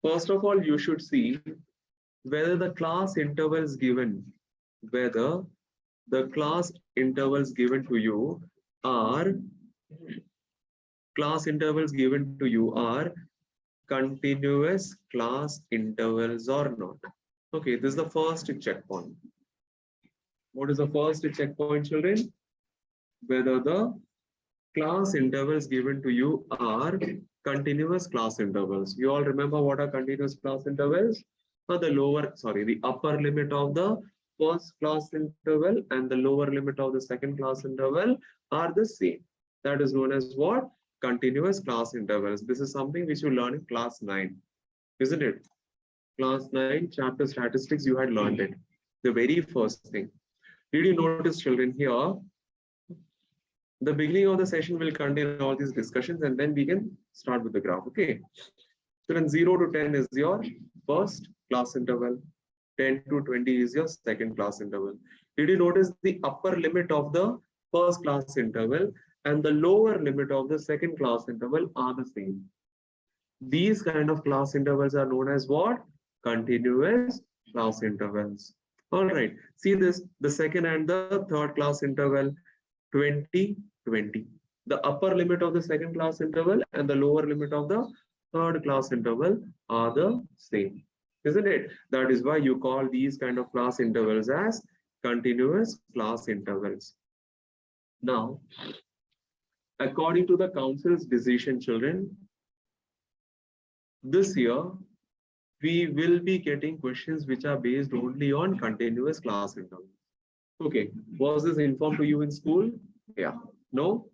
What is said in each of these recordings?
First of all, you should see whether the class intervals given, whether the class intervals given to you are continuous class intervals or not. Okay, this is the first checkpoint. What is the first checkpoint, children? Whether the class intervals given to you are continuous class intervals. You all remember what are continuous class intervals? The upper limit of the first class interval and the lower limit of the second class interval are the same. That is known as what? Continuous class intervals. This is something which you learn in class 9, isn't it? Class 9, chapter statistics, you had learned it. The very first thing. Did you notice, children, here? The beginning of the session will contain all these discussions and then we can start with the graph. Okay. So then 0 to 10 is your first class interval. 10 to 20 is your second class interval. Did you notice the upper limit of the first class interval and the lower limit of the second class interval are the same? These kind of class intervals are known as what? Continuous class intervals. All right. See this, the second and the third class interval, 20, 20. The upper limit of the second class interval and the lower limit of the third class interval are the same, isn't it? That is why you call these kind of class intervals as continuous class intervals. Now, according to the council's decision, children, this year we will be getting questions which are based only on continuous class intervals. Okay, was this informed to you in school? Yeah. No?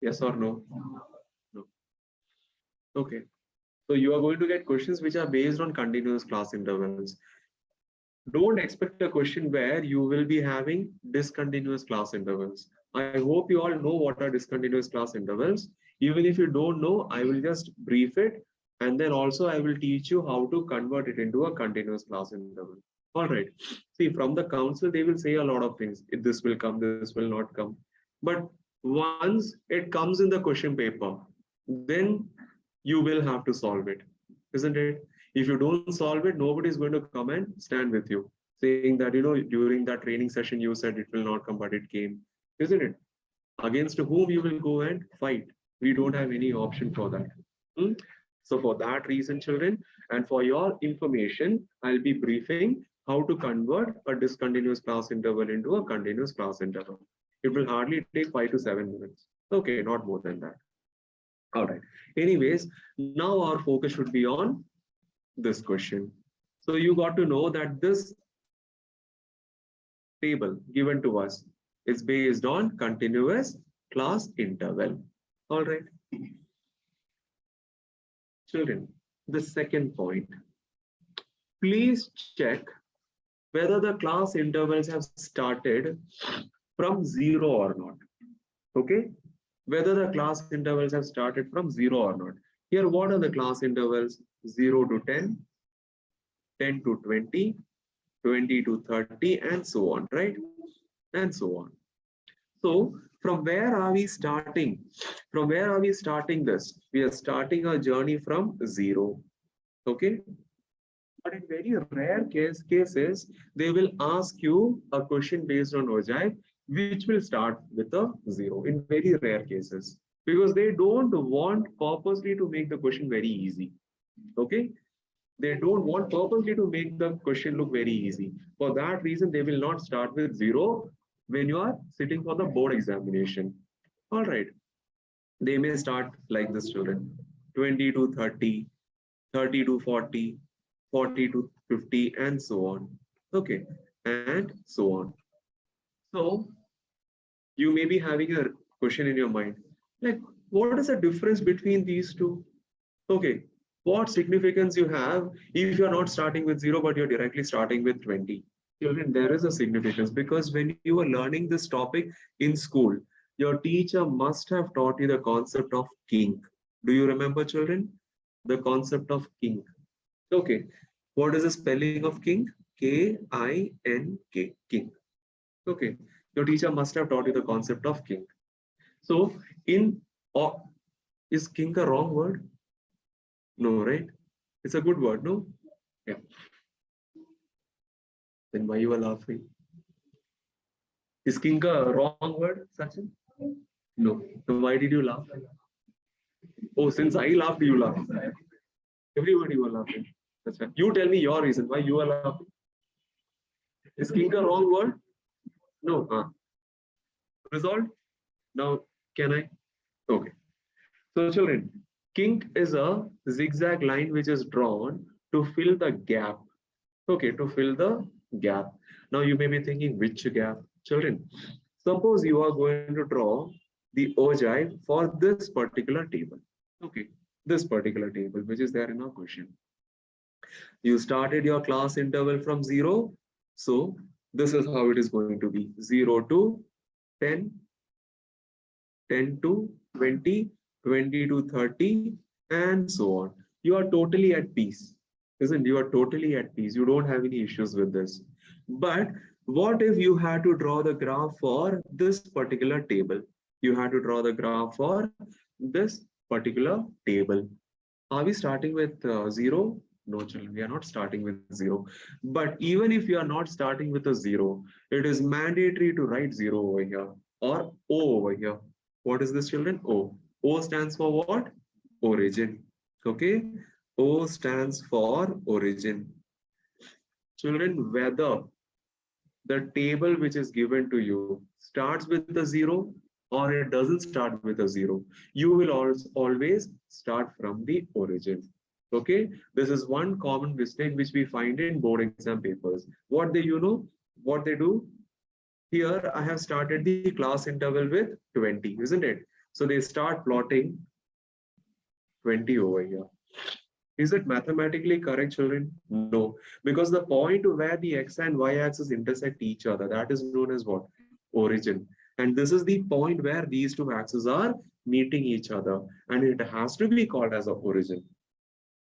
Yes or no? No. Okay. So you are going to get questions which are based on continuous class intervals. Don't expect a question where you will be having discontinuous class intervals. I hope you all know what are discontinuous class intervals. Even if you don't know, I will just brief it. And then also I will teach you how to convert it into a continuous class interval. All right. See, from the council, they will say a lot of things. If this will come, this will not come. But once it comes in the question paper, then you will have to solve it, isn't it? If you don't solve it, nobody is going to come and stand with you, saying that, during that training session, you said it will not come, but it came, isn't it? Against whom you will go and fight? We don't have any option for that. So for that reason, children, and for your information, I'll be briefing how to convert a discontinuous class interval into a continuous class interval. It will hardly take 5 to 7 minutes. Okay, not more than that. All right. Anyways, now our focus should be on this question. So you got to know that this table given to us is based on continuous class interval. All right. Children, the second point. Please check whether the class intervals have started from 0 or not. Okay? Whether the class intervals have started from 0 or not. Here, what are the class intervals? 0 to 10, 10 to 20, 20 to 30, and so on, right? And so on. So, from where are we starting? From where are we starting this? We are starting our journey from 0. Okay? But in very rare cases, they will ask you a question based on Ogive, which will start with a 0 in very rare cases, because they don't want purposely to make the question very easy. Okay? They don't want purposely to make the question look very easy. For that reason, they will not start with 0 when you are sitting for the board examination. All right. They may start like this, children. 20 to 30, 30 to 40, 40 to 50, and so on. Okay. And so on. So, you may be having a question in your mind, like, what is the difference between these two? Okay, what significance you have if you're not starting with 0, but you're directly starting with 20? Children, there is a significance, because when you were learning this topic in school, your teacher must have taught you the concept of kink. Do you remember, children? The concept of kink. Okay, what is the spelling of kink? K-I-N-K, kink. Okay. Your teacher must have taught you the concept of kink. So, is kink a wrong word? No, right? It's a good word, no? Yeah. Then why you are laughing? Is king a wrong word, Sachin? No. So why did you laugh? Oh, since I laughed, you laughed. Everybody were laughing. That's right. You tell me your reason why you are laughing. Is king a wrong word? No. Resolved? Now, can I? Okay. So, children, kink is a zigzag line which is drawn to fill the gap. Okay, to fill the gap. Now, you may be thinking, which gap? Children, suppose you are going to draw the ogive for this particular table. Okay, this particular table, which is there in our question. You started your class interval from 0. So, this is how it is going to be 0 to 10, 10 to 20, 20 to 30, and so on. You are totally at peace, isn't you? Are totally at peace. You don't have any issues with this. But what if you had to draw the graph for this particular table? You had to draw the graph for this particular table. Are we starting with 0? No, children, we are not starting with 0. But even if you are not starting with a 0, it is mandatory to write 0 over here or O over here. What is this, children? O. O stands for what? Origin. Okay. O stands for origin. Children, whether the table which is given to you starts with a 0 or it doesn't start with a 0, you will always start from the origin. Okay, this is one common mistake which we find in board exam papers. What they, what they do here, I have started the class interval with 20, isn't it? So they start plotting 20 over here. Is it mathematically correct, children? No, because the point where the x and y axis intersect each other, that is known as what? Origin. And this is the point where these two axes are meeting each other, and it has to be called as a origin.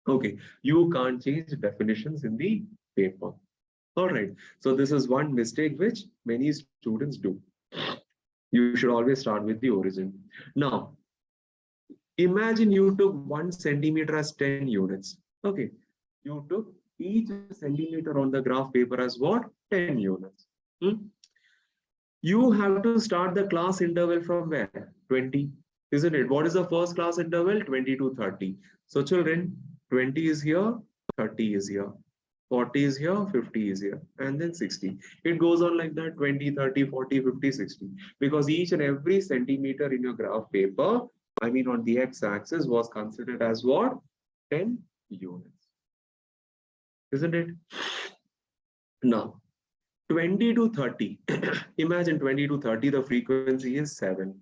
Okay, you can't change definitions in the paper. All right, so this is one mistake which many students do. You should always start with the origin. Now, imagine you took 1 centimeter as 10 units. Okay, you took each centimeter on the graph paper as what? 10 units. You have to start the class interval from where? 20, isn't it? What is the first class interval? 20 to 30. So children, 20 is here, 30 is here, 40 is here, 50 is here, and then 60. It goes on like that, 20, 30, 40, 50, 60. Because each and every centimeter in your graph paper, I mean on the x-axis, was considered as what? 10 units. Isn't it? Now, 20 to 30. Imagine 20 to 30, the frequency is 7.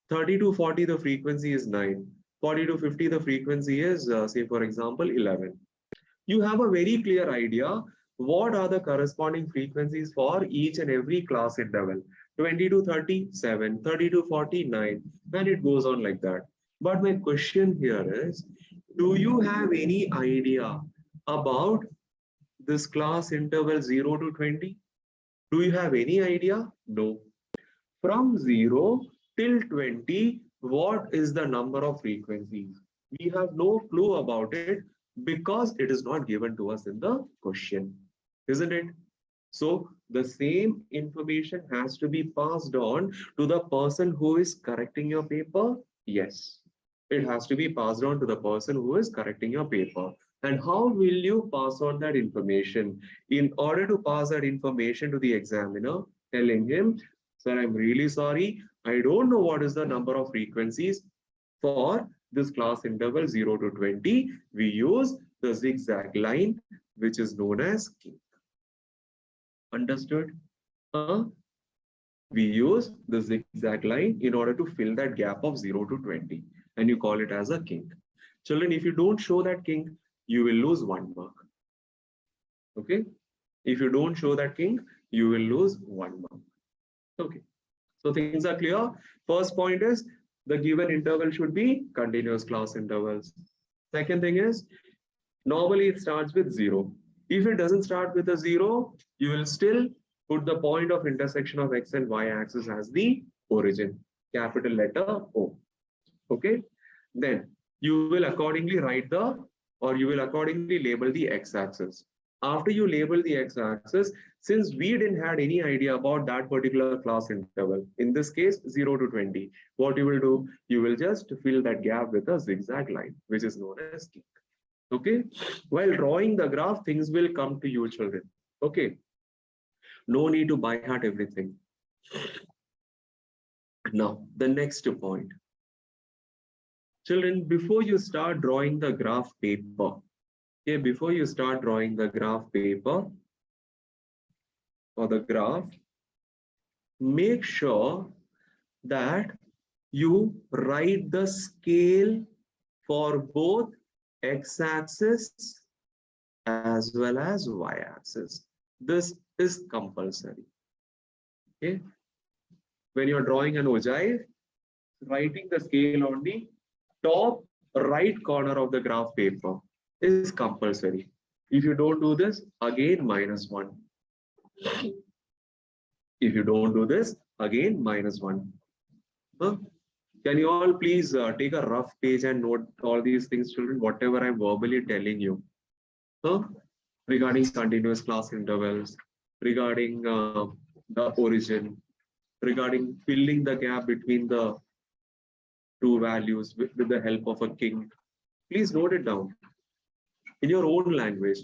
30 to 40, the frequency is 9. 40 to 50, the frequency is, say, for example, 11. You have a very clear idea what are the corresponding frequencies for each and every class interval. 20 to 30, 7. 30 to 40, 9. And it goes on like that. But my question here is, do you have any idea about this class interval 0 to 20? Do you have any idea? No. From 0 till 20, what is the number of frequencies? We have no clue about it because it is not given to us in the question, isn't it? So the same information has to be passed on to the person who is correcting your paper. Yes, it has to be passed on to the person who is correcting your paper. And how will you pass on that information? In order to pass that information to the examiner, telling him, sir, I'm really sorry. I don't know what is the number of frequencies for this class interval 0 to 20. We use the zigzag line, which is known as kink. Understood? We use the zigzag line in order to fill that gap of 0 to 20. And you call it as a kink. Children, if you don't show that kink, you will lose 1 mark. Okay? If you don't show that kink, you will lose 1 mark. Okay. So things are clear. First point is the given interval should be continuous class intervals. Second thing is, normally it starts with 0. If it doesn't start with a 0, you will still put the point of intersection of x and y axis as the origin, capital letter O. Okay. Then you will accordingly you will accordingly label the x-axis. After you label the x-axis, since we didn't had any idea about that particular class interval, in this case 0 to 20, what you will do, you will just fill that gap with a zigzag line, which is known as kink. Okay, while drawing the graph, things will come to you, children. Okay, no need to by heart everything. Now, the next point. Children, before you start drawing the graph paper, okay, before you start drawing the graph paper or the graph, make sure that you write the scale for both x-axis as well as y-axis. This is compulsory. Okay. When you're drawing an ogive, writing the scale on the top right corner of the graph paper is compulsory. If you don't do this, again -1. If you don't do this, again -1. Huh? Can you all please take a rough page and note all these things, children, whatever I'm verbally telling you. Huh? Regarding continuous class intervals, regarding the origin, regarding filling the gap between the two values with the help of a kink. Please note it down in your own language.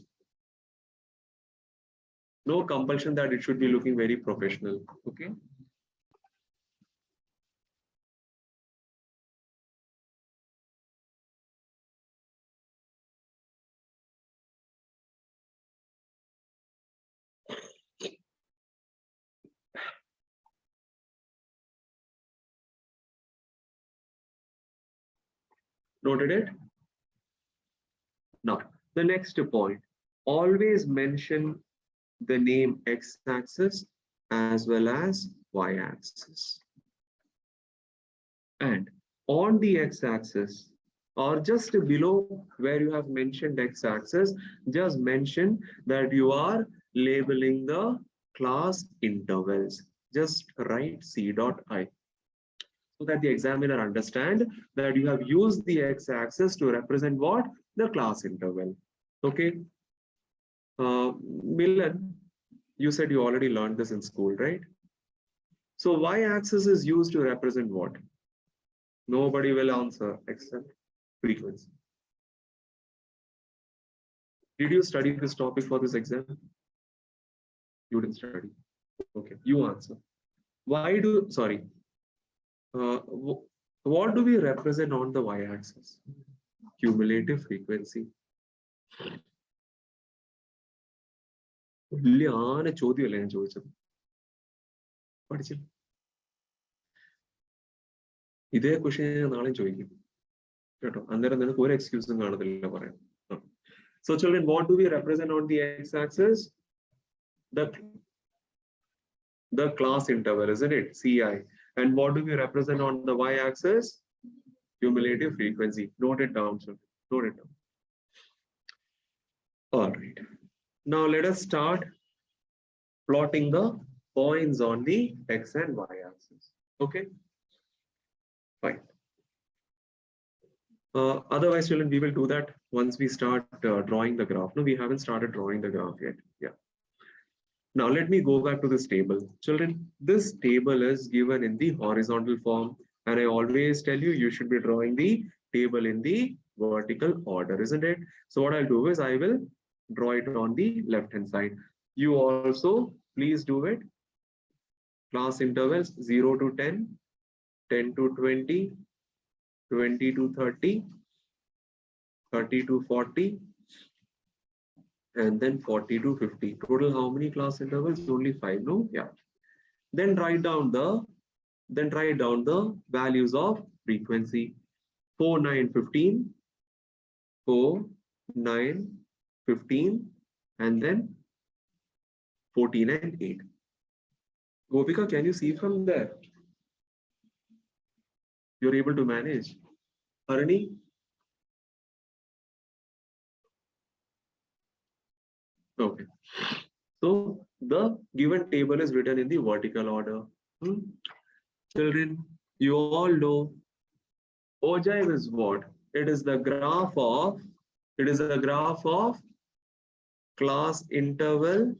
No compulsion that it should be looking very professional. Okay. Noted it? Now, the next point, always mention the name x-axis as well as y-axis. And on the x-axis or just below where you have mentioned x-axis, just mention that you are labeling the class intervals. Just write C dot I, so that the examiner understand that you have used the x-axis to represent what? The class interval. Okay. Milan, you said you already learned this in school, right? So y-axis is used to represent what? Nobody will answer except frequency. Did you study this topic for this exam? You didn't study. Okay, you answer. Why do, sorry, what do we represent on the y-axis? Cumulative frequency. വലിയ ചോദ്യമല്ലേ ഞാൻ ചോദിച്ചത്? പഠിച്ചില്ല. ഇതേ question ഞാൻ നാളെ ചോദിക്കും കേട്ടോ. അന്നേരം നിനക്ക് ഒരു എക്സ്ക്യൂസും കാണത്തില്ല പറയാൻ. So children, what do we represent on the x-axis? The class interval, isn't it? CI. And what do we represent on the y-axis? Cumulative frequency. Note it down, children. Note it down. All right. Now let us start plotting the points on the x and y axis. Okay. Fine. Otherwise, children, we will do that once we start drawing the graph. No, we haven't started drawing the graph yet. Yeah. Now let me go back to this table. Children, this table is given in the horizontal form. And I always tell you, you should be drawing the table in the vertical order, isn't it? So what I'll do is I will draw it on the left-hand side. You also please do it. Class intervals 0 to 10, 10 to 20, 20 to 30, 30 to 40, and then 40 to 50. Total how many class intervals? Only 5, no? Yeah. Then write down the values of frequency. 4, 9, 15, 4, 9, 15, and then 14 and 8. Gopika, can you see from there? You're able to manage. Arani? Okay. So the given table is written in the vertical order. Children, you all know Ogive is what? It is the graph of, it is the graph of class interval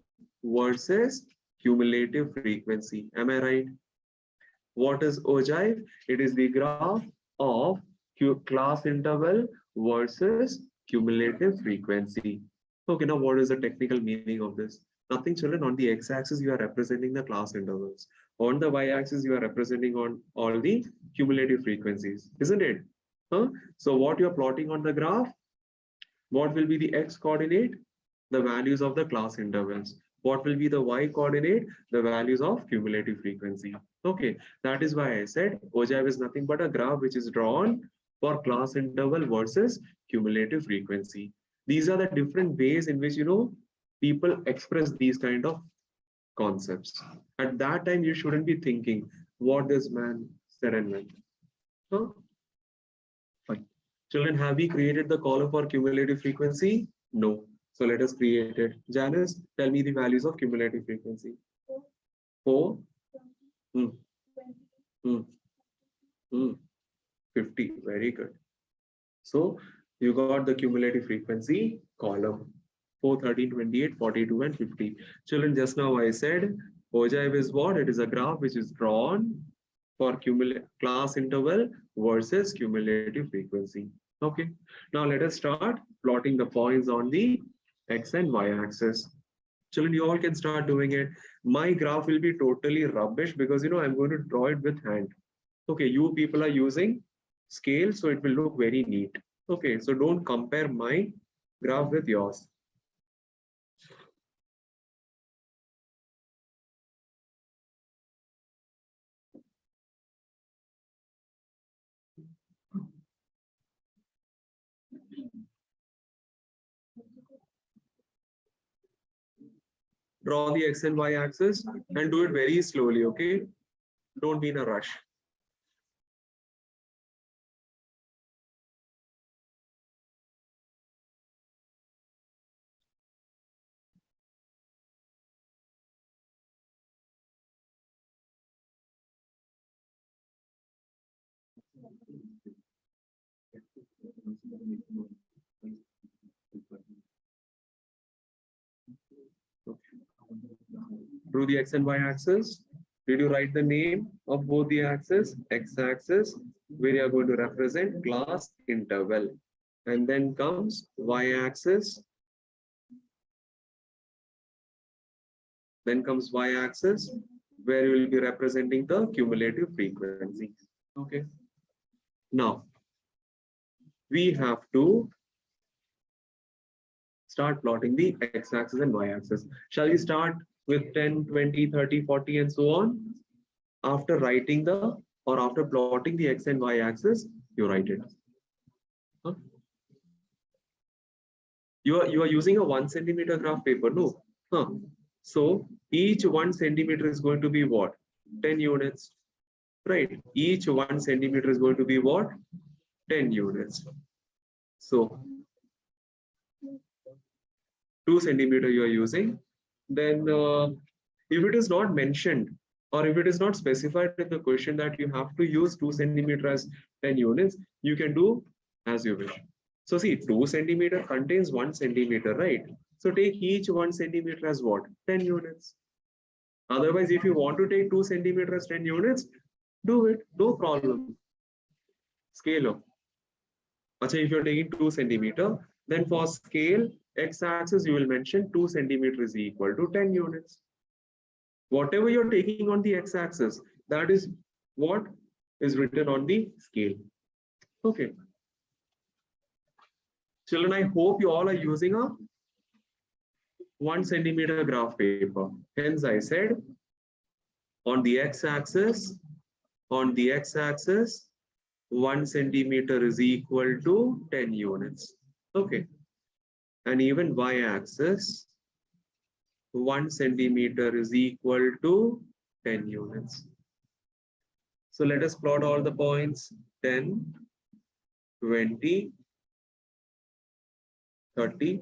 versus cumulative frequency. Am I right? What is ogive? It is the graph of class interval versus cumulative frequency. Okay, now what is the technical meaning of this? Nothing, children. On the x-axis, you are representing the class intervals. On the y-axis, you are representing on all the cumulative frequencies, isn't it? Huh? So what you are plotting on the graph, what will be the x coordinate? The values of the class intervals. What will be the y coordinate? The values of cumulative frequency. Okay, that is why I said Ogive is nothing but a graph which is drawn for class interval versus cumulative frequency. These are the different ways in which, people express these kind of concepts. At that time, you shouldn't be thinking what this man said and meant. Huh? Fine. Children, have we created the column for cumulative frequency? No. So let us create it. Janice, tell me the values of cumulative frequency. 4, hmm. Hmm. Hmm. 50. Very good. So you got the cumulative frequency column. 4, 13, 28, 42, and 50. Children, just now I said Ogive is what? It is a graph which is drawn for class interval versus cumulative frequency. Okay. Now let us start plotting the points on the x and y axis. Children, you all can start doing it. My graph will be totally rubbish because I'm going to draw it with hand. Okay, you people are using scale, so it will look very neat. Okay, so don't compare my graph with yours. Draw the x and y axis and do it very slowly, okay? Don't be in a rush. Drew the x and y axis. Did you write the name of both the axes? X-axis, where you are going to represent class interval. And then comes y-axis. Then comes y-axis, where you will be representing the cumulative frequency. Okay. Now, we have to start plotting the x-axis and y-axis. Shall we start with 10, 20, 30, 40, and so on? After writing or after plotting the x and y-axis, you write it. Huh? You are using a 1 centimeter graph paper, no? Huh. So each 1 centimeter is going to be what? 10 units, right? Each 1 centimeter is going to be what? 10 units. So 2 centimeter you are using. Then if it is not mentioned or if it is not specified in the question that you have to use 2 centimeter as 10 units, you can do as you wish. So see, 2 centimeter contains 1 centimeter, right? So take each 1 centimeter as what? 10 units. Otherwise, if you want to take 2 centimeter as 10 units, do it, no problem. Scale up. Achha, if you're taking 2 centimeter, then for scale, x-axis, you will mention 2 centimeter is equal to 10 units. Whatever you're taking on the x-axis, that is what is written on the scale. Okay. Children, I hope you all are using a 1 centimeter graph paper. Hence, I said on the x-axis, 1 centimeter is equal to 10 units. Okay. And even y-axis, 1 centimeter is equal to 10 units. So let us plot all the points 10, 20, 30,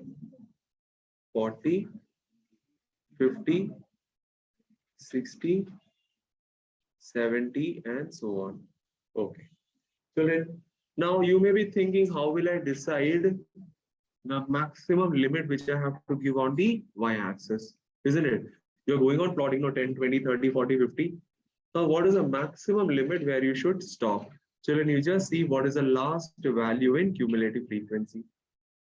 40, 50, 60, 70, and so on. Okay. Children, Now you may be thinking, how will I decide the maximum limit which I have to give on the y-axis, isn't it? You're going on plotting now 10, 20, 30, 40, 50. Now, what is the maximum limit where you should stop? Children, you just see what is the last value in cumulative frequency.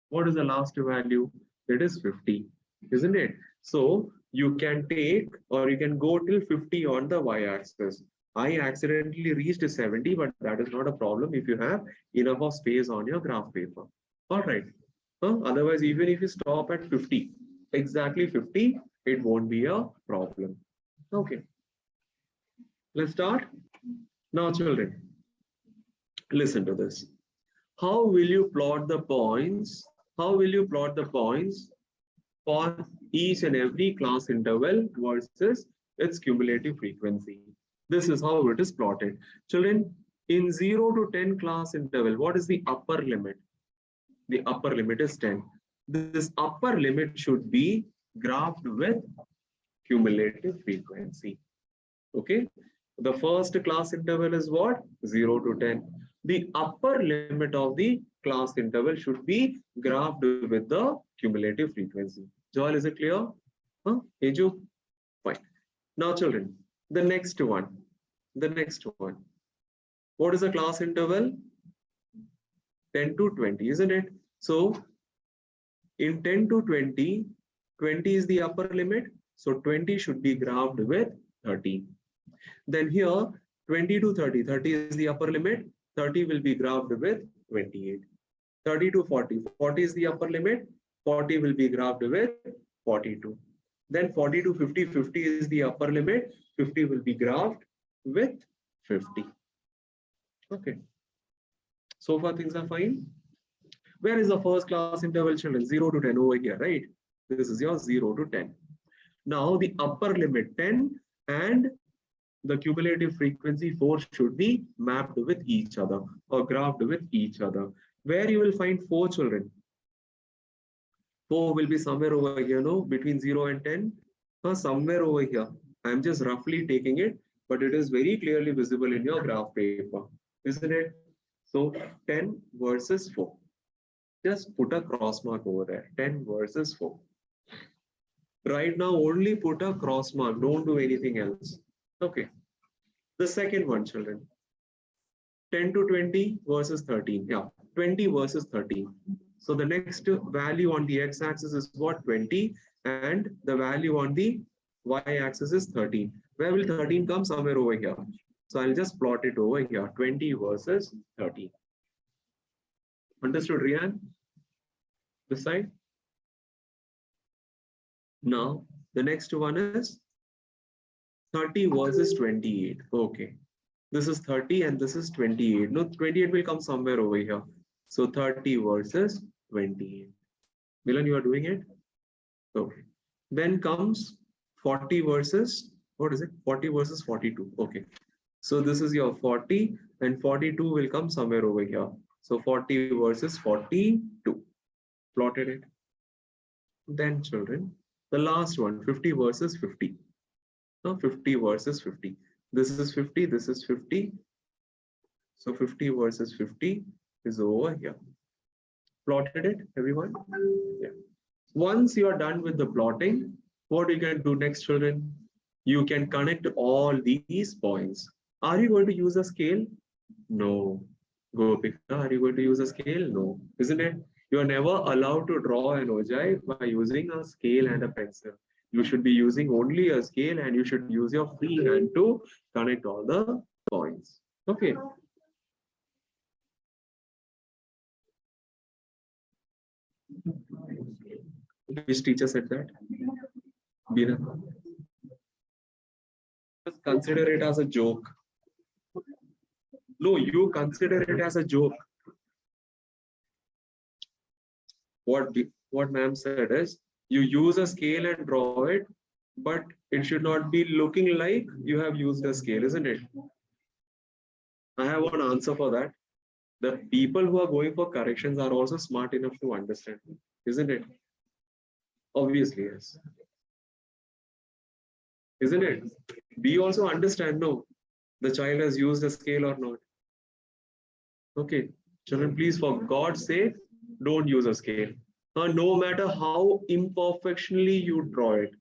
What is the last value? It is 50, isn't it? So you can take or you can go till 50 on the y-axis. I accidentally reached 70, but that is not a problem if you have enough of space on your graph paper. All right. Otherwise, even if you stop at 50, exactly 50, it won't be a problem. Okay. Let's start. Now, children, listen to this. How will you plot the points? How will you plot the points for each and every class interval versus its cumulative frequency? This is how it is plotted. Children, in 0 to 10 class interval, what is the upper limit? The upper limit is 10. This upper limit should be graphed with cumulative frequency. Okay. The first class interval is what? 0 to 10. The upper limit of the class interval should be graphed with the cumulative frequency. Joel, is it clear? Eju? Fine. Now, children, the next one. The next one. What is the class interval? 10 to 20, isn't it? So, in 10 to 20, 20 is the upper limit. So, 20 should be graphed with 30. Then here 20 to 30, 30 is the upper limit, 30 will be graphed with 28. 30 to 40, 40 is the upper limit, 40 will be graphed with 42. Then 40 to 50, 50 is the upper limit, 50 will be graphed with 50. Okay. So far things are fine. Where is the first class interval, children? 0 to 10 over here, right? This is your 0 to 10. Now the upper limit 10 and the cumulative frequency 4 should be mapped with each other or graphed with each other. Where you will find 4, children? 4 will be somewhere over here, no? Between 0 and 10, somewhere over here. I'm just roughly taking it, but it is very clearly visible in your graph paper, isn't it? So 10 versus 4. Just put a cross mark over there. 10 versus 4. Right now, only put a cross mark. Don't do anything else. Okay. The second one, children. 10 to 20 versus 13. Yeah, 20 versus 13. So the next value on the x-axis is what? 20. And the value on the y-axis is 13. Where will 13 come? Somewhere over here. So I'll just plot it over here. 20 versus 13. Understood, Rian? This side? Now, the next one is 30 versus 28. Okay. This is 30 and this is 28. No, 28 will come somewhere over here. So 30 versus 28. Milan, you are doing it? Okay. Then comes 40 versus, what is it? 40 versus 42. Okay. So this is your 40 and 42 will come somewhere over here. So 40 versus 42. Plotted it. Then children, the last one, 50 versus 50. Now 50 versus 50. This is 50, this is 50. So 50 versus 50 is over here. Plotted it, everyone? Yeah. Once you are done with the plotting, what you can do next, children? You can connect all these points. Are you going to use a scale? No. Gopika, are you going to use a scale? No. Isn't it? You are never allowed to draw an ogive by using a scale and a pencil. You should be using only a scale and you should use your free hand to connect all the points. Okay. Which teacher said that? Bina. Just consider it as a joke. No, you consider it as a joke. What ma'am said is, you use a scale and draw it, but it should not be looking like you have used a scale, isn't it? I have one answer for that. The people who are going for corrections are also smart enough to understand, isn't it? Obviously, yes. Isn't it? We also understand, no, the child has used a scale or not. Okay. Children, please, for God's sake, don't use a scale. No matter how imperfectionly you draw it.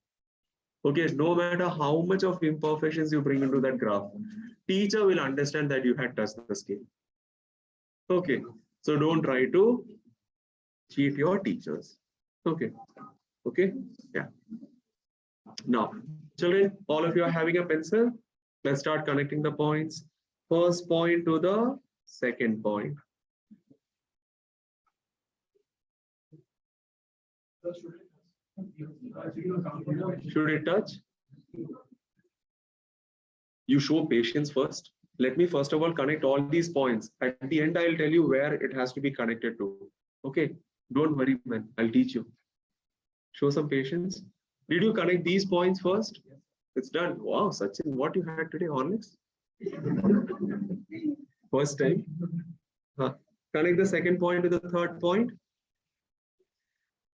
Okay, no matter how much of imperfections you bring into that graph, teacher will understand that you had touched the scale. Okay, so don't try to cheat your teachers. Okay, okay, yeah. Now, children, all of you are having a pencil. Let's start connecting the points. First point to the second point. Should it touch? You show patience first. Let me first of all connect all these points. At the end, I'll tell you where it has to be connected to. Okay, don't worry, man. I'll teach you. Show some patience. Did you connect these points first? It's done. Wow, Sachin, what you had today, Horlicks? First time. Connect the second point to the third point.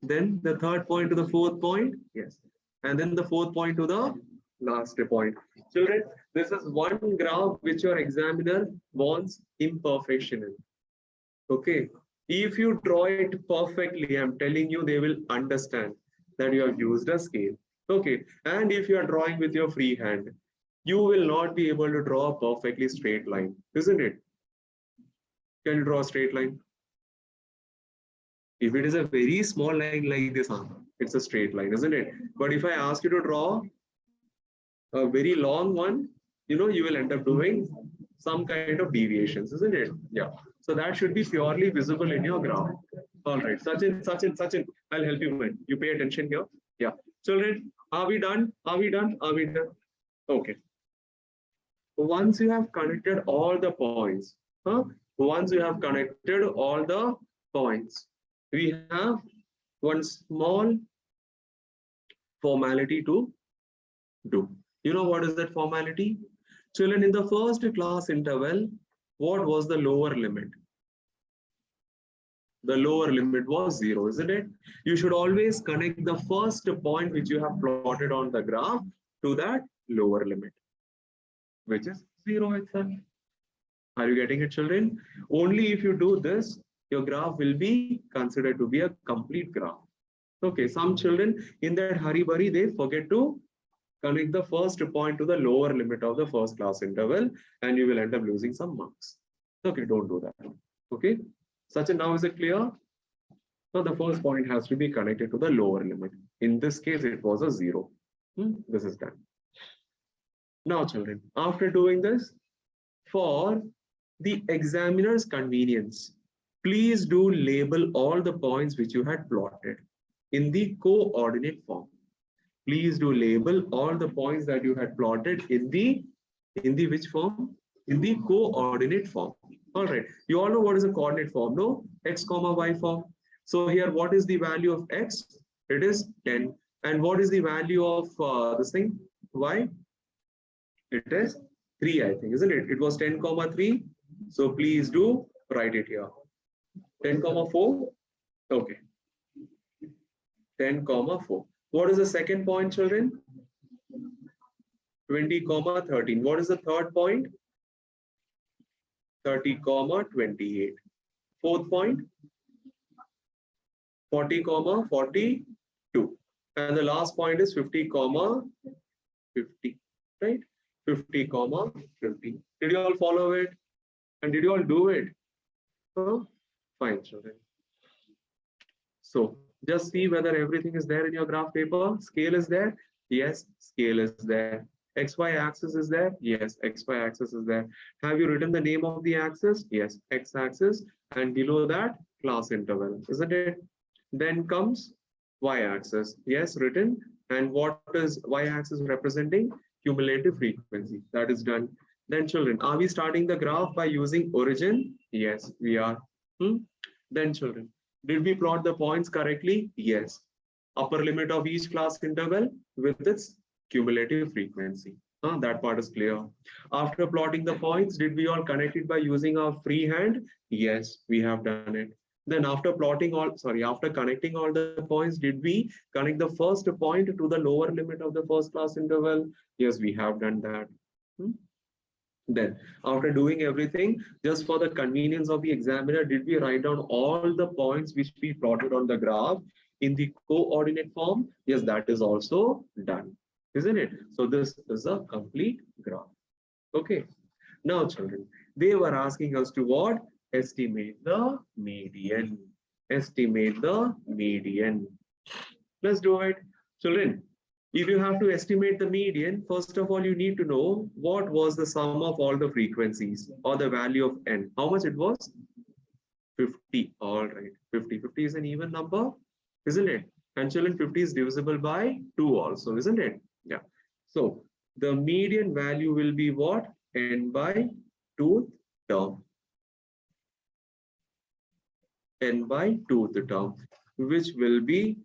Then the third point to the fourth point. Yes. And then the fourth point to the last point. Children, this is one graph which your examiner wants imperfection in. Okay. If you draw it perfectly, I'm telling you, they will understand that you have used a scale. Okay. And if you are drawing with your free hand, you will not be able to draw a perfectly straight line, isn't it? Can you draw a straight line? If it is a very small line like this, it's a straight line, isn't it? But if I ask you to draw a very long one, you will end up doing some kind of deviations, isn't it? Yeah. So that should be purely visible in your graph. All right, Sachin, I'll help you, man. You pay attention here. Yeah. Children, are we done? Are we done? Are we done? Okay. Once you have connected all the points, once you have connected all the points, we have one small formality to do. You know what is that formality? Children, in the first class interval, what was the lower limit? The lower limit was 0, isn't it? You should always connect the first point which you have plotted on the graph to that lower limit, which is 0 itself. Are you getting it, children? Only if you do this, your graph will be considered to be a complete graph. Okay, some children in that hurry-burry, they forget to connect the first point to the lower limit of the first class interval, and you will end up losing some marks. Okay, don't do that. Okay, Sachin, now is it clear? So the first point has to be connected to the lower limit. In this case, it was a 0. This is done. Now, children, after doing this, for the examiner's convenience, please do label all the points which you had plotted in the coordinate form. Please do label all the points that you had plotted in the which form? In the coordinate form. All right. You all know what is a coordinate form, no? X comma y form. So here, what is the value of x? It is 10. And what is the value of this thing? Y? It is 3, I think, isn't it? It was 10 comma 3. So please do write it here. 10 comma 4. Okay. 10 comma 4. What is the second point, children? 20 comma 13. What is the third point? 30 comma 28. Fourth point? 40 comma 42. And the last point is 50 comma 50. Right? 50 comma 50. Did you all follow it? And did you all do it? Fine, children. So just see whether everything is there in your graph paper. Scale is there? Yes, scale is there. XY axis is there? Yes, XY axis is there. Have you written the name of the axis? Yes, X axis. And below that, class interval, isn't it? Then comes Y axis. Yes, written. And what is Y axis representing? Cumulative frequency. That is done. Then children, are we starting the graph by using origin? Yes, we are. Then children, did we plot the points correctly? Yes. Upper limit of each class interval with its cumulative frequency. That part is clear. After plotting the points, did we all connect it by using our free hand? Yes, we have done it. Then after connecting all the points, did we connect the first point to the lower limit of the first class interval? Yes, we have done that. Then, after doing everything, just for the convenience of the examiner, did we write down all the points which we plotted on the graph in the coordinate form? Yes, that is also done, isn't it? So this is a complete graph. Okay. Now, children, they were asking us to what? Estimate the median. Estimate the median. Let's do it. Children, if you have to estimate the median, first of all, you need to know what was the sum of all the frequencies or the value of n. How much it was? 50. All right. 50. 50 is an even number, isn't it? And children, 50 is divisible by 2 also, isn't it? Yeah. So the median value will be what? N by 2th term. N by 2th term, which will be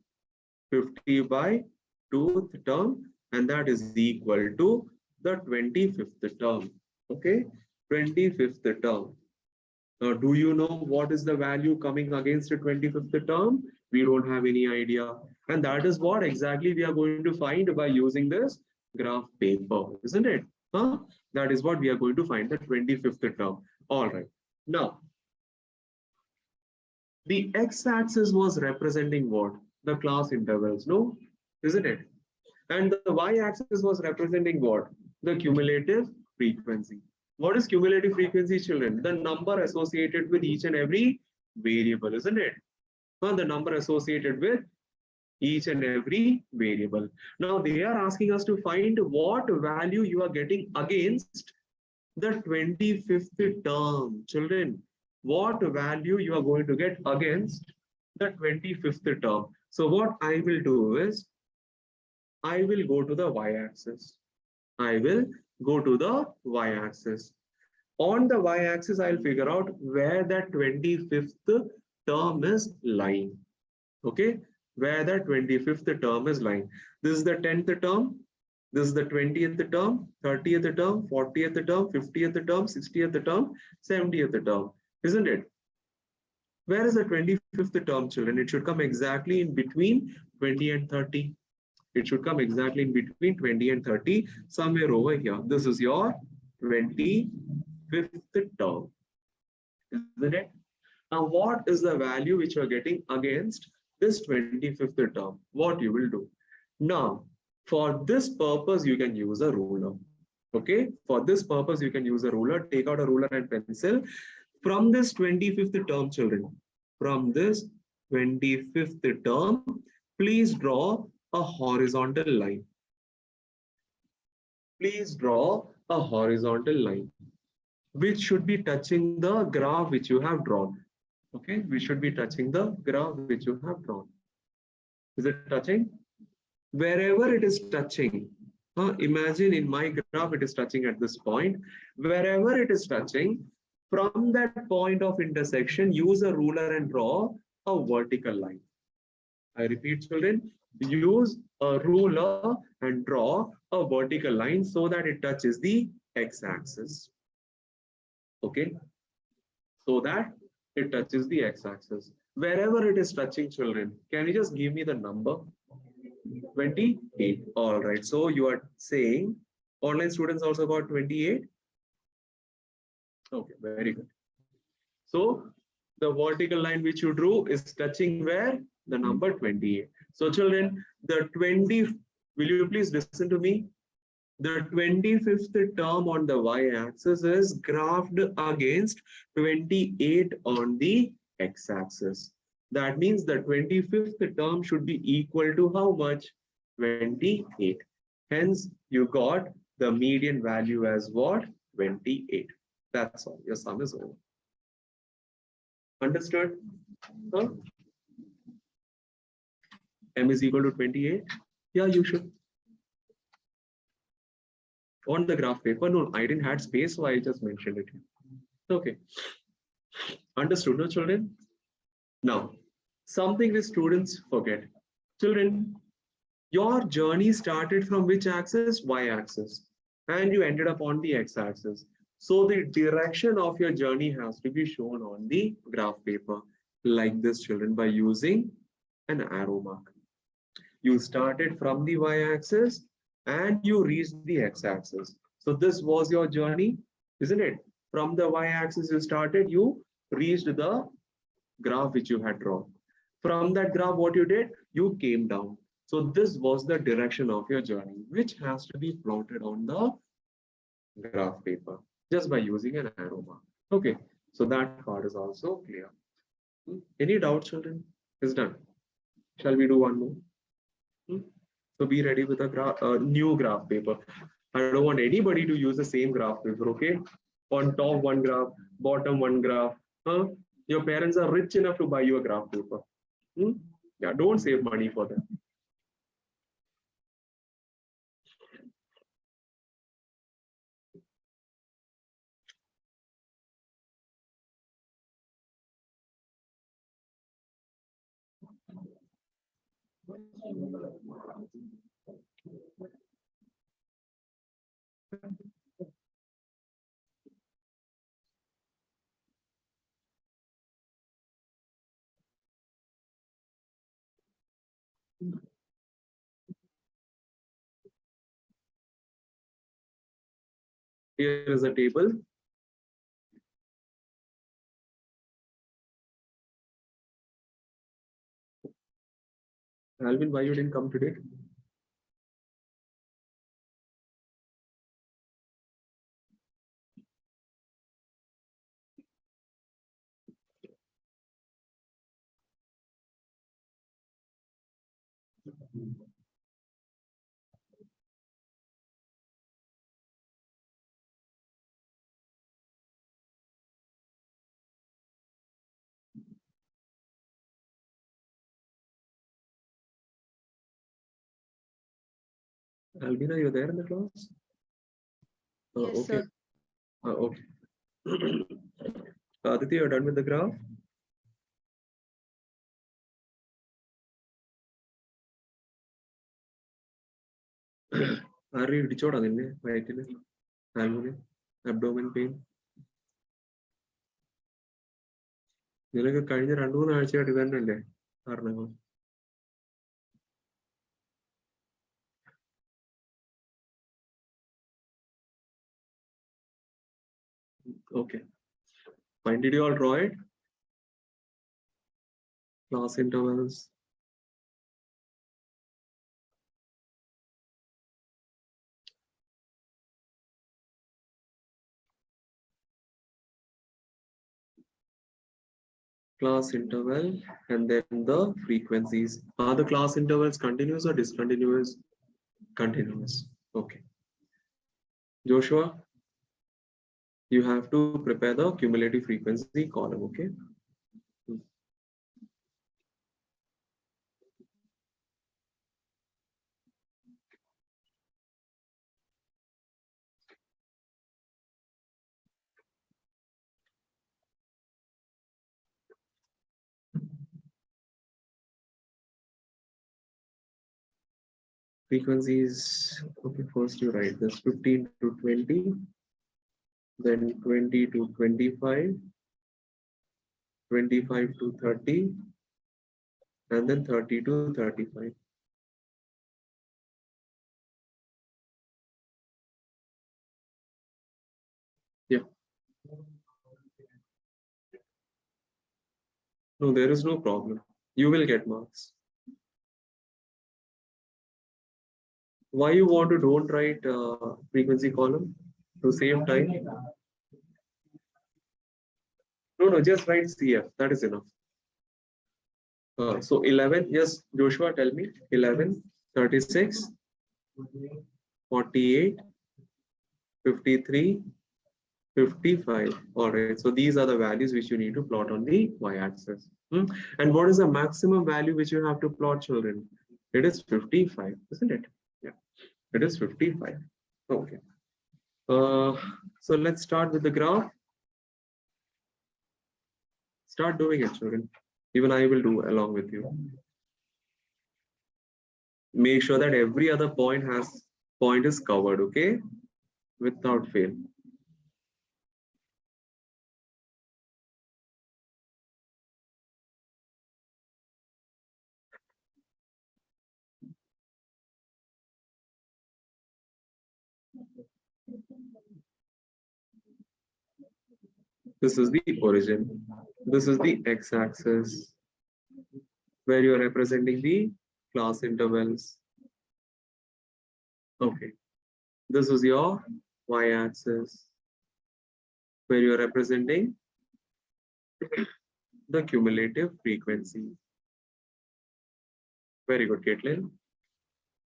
50 by 2th term, and that is equal to the 25th term. Okay, 25th term. Now, do you know what is the value coming against the 25th term? We don't have any idea. And that is what exactly we are going to find by using this graph paper, isn't it? Huh? That is what we are going to find, the 25th term. All right. Now, the x-axis was representing what? The class intervals, no? Isn't it? And the y-axis was representing what? The cumulative frequency. What is cumulative frequency, children? The number associated with each and every variable, isn't it? The number associated with each and every variable. Now they are asking us to find what value you are getting against the 25th term. Children, what value you are going to get against the 25th term. So what I will do is, I will go to the y-axis. I will go to the y-axis. On the y-axis, I'll figure out where that 25th term is lying. Okay, where that 25th term is lying. This is the 10th term. This is the 20th term, 30th term, 40th term, 50th term, 60th term, 70th term, isn't it? Where is the 25th term, children? It should come exactly in between 20 and 30. It should come exactly in between 20 and 30, somewhere over here. This is your 25th term, isn't it? Now, what is the value which you are getting against this 25th term? What you will do? Now, for this purpose, you can use a ruler. Okay, for this purpose, you can use a ruler. Take out a ruler and pencil. From this 25th term, children, from this 25th term, please draw a horizontal line. Please draw a horizontal line, which should be touching the graph which you have drawn. Okay, we should be touching the graph which you have drawn. Is it touching? Wherever it is touching, imagine in my graph it is touching at this point. Wherever it is touching, from that point of intersection, use a ruler and draw a vertical line. I repeat, children, use a ruler and draw a vertical line so that it touches the x-axis. Okay, so that it touches the x-axis. Wherever it is touching, children, can you just give me the number? 28. All right. So you are saying online students also got 28? Okay, very good. So the vertical line which you drew is touching where? The number 28. So children, the 20, will you please listen to me? The 25th term on the y-axis is graphed against 28 on the x-axis. That means the 25th term should be equal to how much? 28. Hence, you got the median value as what? 28. That's all. Your sum is over. Understood? Huh? M is equal to 28? Yeah, you should. On the graph paper, no, I didn't have space, so I just mentioned it here. Okay. Understood, no, children? Now, something which students forget. Children, your journey started from which axis? Y-axis. And you ended up on the x-axis. So the direction of your journey has to be shown on the graph paper like this, children, by using an arrow mark. You started from the y-axis and you reached the x-axis. So this was your journey. isn't it? From the y-axis you started, you reached the graph which you had drawn. From that graph, what you did, you came down. So this was the direction of your journey, which has to be plotted on the graph paper just by using an arrow mark. Okay, so that part is also clear. Any doubts, children? It's done. Shall we do one more? Hmm? So be ready with a new graph paper. I don't want anybody to use the same graph paper, okay? On top one graph, bottom one graph. Huh? Your parents are rich enough to buy you a graph paper. Hmm? Yeah, don't save money for them. Here is a table. Alvin, why you didn't come today? Alvina, you there in the class? Yes, Okay. sir. Okay. Aditi, you're done with the graph? ആരുടെ ഇടിച്ചോടാ നിന്നെ വയറ്റില് ആൽവിന് abdomen pain നിനക്ക് കഴിഞ്ഞ 2-3 ആഴ്ചയായിട്ട് ഇത് തന്നെയല്ലേ കാരണങ്ങൾ okay fine did you all draw it class intervals class interval and then the frequencies are the class intervals continuous or discontinuous continuous okay Joshua you have to prepare the cumulative frequency column okay frequencies okay first you write this 15 to 20 then 20 to 25 25 to 30 and then 30 to 35 yeah no there is no problem you will get marks why you want to don't write frequency column to save time no just write cf that is enough so 11 yes Joshua tell me 11 36 48 53 55 all right so these are the values which you need to plot on the y-axis and what is the maximum value which you have to plot children it is 55 isn't it yeah it is 55 okay so let's start with the graph start doing it children even I will do along with you make sure that every other point is covered okay without fail This is the origin. This is the x-axis where you're representing the class intervals. Okay. This is your y-axis where you're representing the cumulative frequency. Very good, Caitlin.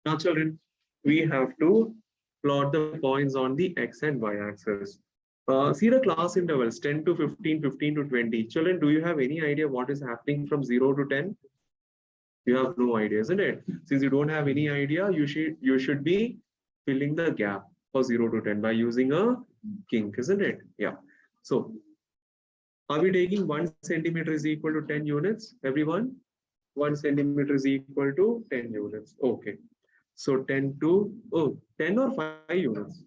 Now, children, we have to plot the points on the x and y axis. See the class intervals 10 to 15, 15 to 20. Children, do you have any idea what is happening from 0 to 10? You have no idea, isn't it? Since you don't have any idea, you should be filling the gap for 0 to 10 by using a kink, isn't it? Yeah. So are we taking 1 centimeter is equal to 10 units, everyone? 1 centimeter is equal to 10 units. Okay. So 10 to 10 or 5 units?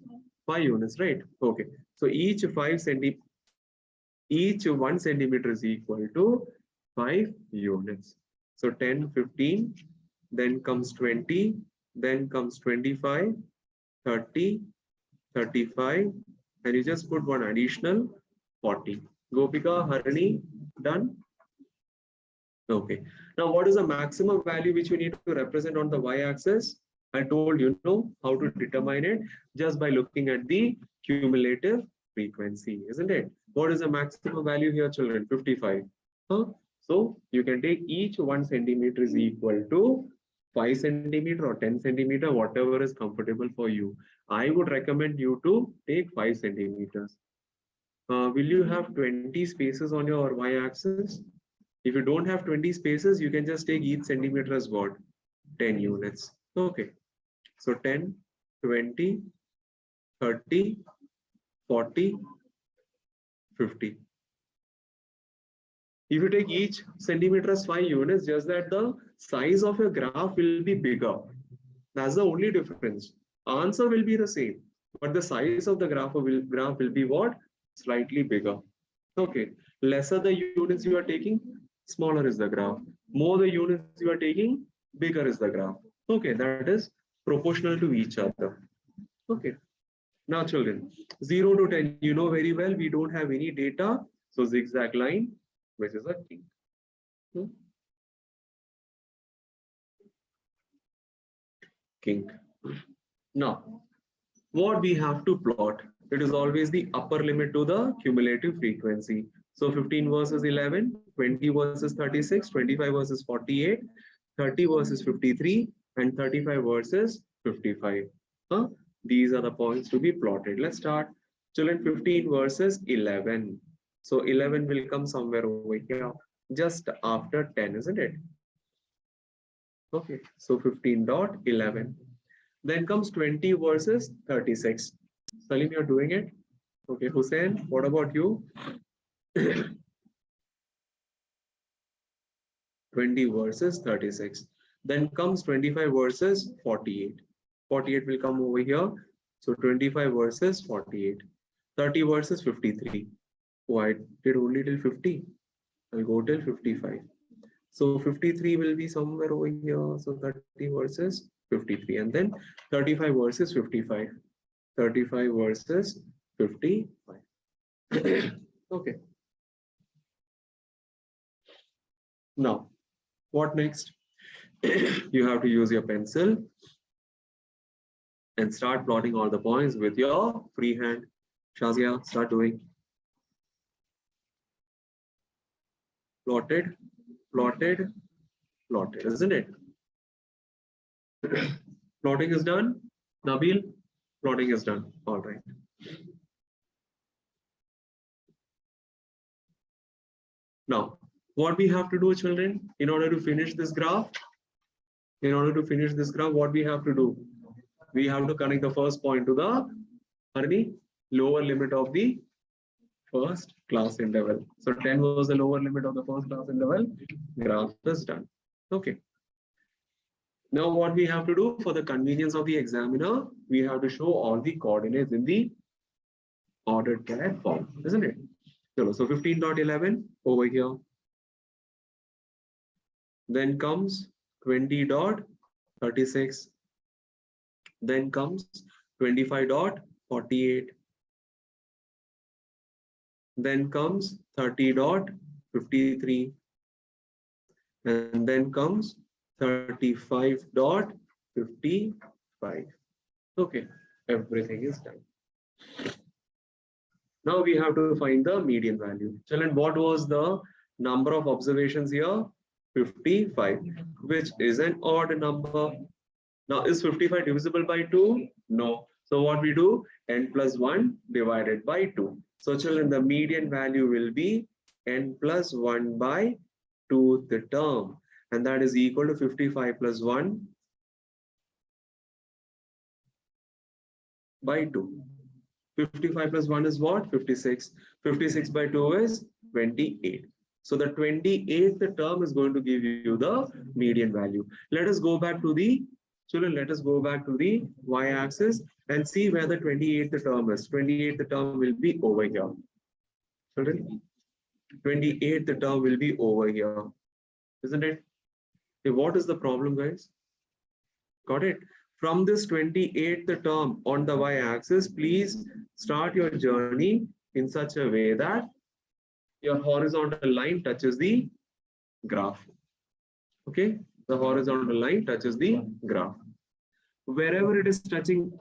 5 units, right? Okay. So each 1 centimeter is equal to 5 units. So 10, 15, then comes 20, then comes 25, 30, 35, and you just put one additional 40. Gopika, Harini, done? Okay. Now, what is the maximum value which you need to represent on the y-axis? I told you know how to determine it just by looking at the cumulative frequency, isn't it? What is the maximum value here, children? 55. Huh? So you can take each 1 centimeter is equal to 5 centimeter or 10 centimeter, whatever is comfortable for you. I would recommend you to take 5 centimeters. Will you have 20 spaces on your y-axis? If you don't have 20 spaces, you can just take each centimeter as what? 10 units. Okay. So 10, 20, 30, 40, 50. If you take each centimeter as 5 units, just that the size of your graph will be bigger. That's the only difference. Answer will be the same, but the size of the graph will be what? Slightly bigger. Okay. Lesser the units you are taking, smaller is the graph. More the units you are taking, bigger is the graph. Okay, that is proportional to each other. Okay. Now, children, 0 to 10, you know very well, we don't have any data. So zigzag line, which is a kink. Kink. Now, what we have to plot, it is always the upper limit to the cumulative frequency. So 15 versus 11, 20 versus 36, 25 versus 48, 30 versus 53, and 35 versus 55. These are the points to be plotted. Let's start. Children, 15 versus 11. So 11 will come somewhere over here, just after 10, isn't it? Okay, so 15.11. Then comes 20 versus 36. Salim, you're doing it? Okay, Hussein, what about you? 20 versus 36. Then comes 25 versus 48. 48 will come over here. So 25 versus 48. 30 versus 53. Oh, I did only till 50. I'll go till 55. So 53 will be somewhere over here. So 30 versus 53. And then 35 versus 55. 35 versus 55. Okay. Now, what next? You have to use your pencil and start plotting all the points with your free hand. Shazia, start doing. Plotted, plotted, plotted, isn't it? Plotting is done. Nabil, plotting is done. All right. Now, what we have to do, children, in order to finish this graph? In order to finish this graph, what we have to do? We have to connect the first point to the lower limit of the first class interval. So 10 was the lower limit of the first class interval. Graph is done. Okay. Now what we have to do for the convenience of the examiner, we have to show all the coordinates in the ordered care form, isn't it? So 15.11 over here. Then comes 20.36. Then comes 25.48. then comes 30.53, and then comes 35.55. Okay, everything is done. Now we have to find the median value. Children, what was the number of observations here? 55, which is an odd number. Now, is 55 divisible by 2? No. So what we do? N plus 1 divided by 2. So children, the median value will be n plus 1 by 2th term. And that is equal to 55 plus 1 by 2. 55 plus 1 is what? 56. 56 by 2 is 28. So the 28th term is going to give you the median value. Let us go back to the children. Let us go back to the y-axis and see where the 28th term is. 28th term will be over here. Children, 28th term will be over here, isn't it? Okay, what is the problem, guys? Got it? From this 28th term on the y-axis, please start your journey in such a way that your horizontal line touches the graph. Okay, the horizontal line touches the graph. Wherever it is touching,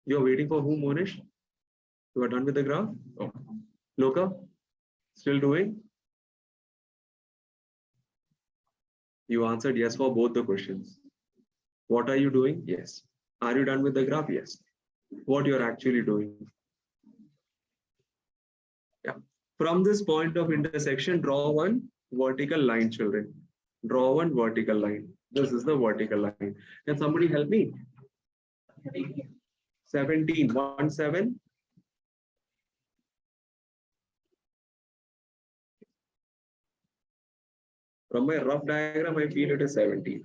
you're waiting for whom, Monish? You are done with the graph? Oh. Loka, still doing? You answered yes for both the questions. What are you doing? Yes. Are you done with the graph? Yes. What you're actually doing? Yeah. From this point of intersection, draw one vertical line, children. Draw one vertical line. This is the vertical line. Can somebody help me? 17, 1, 7. From my rough diagram, I feel it is 17.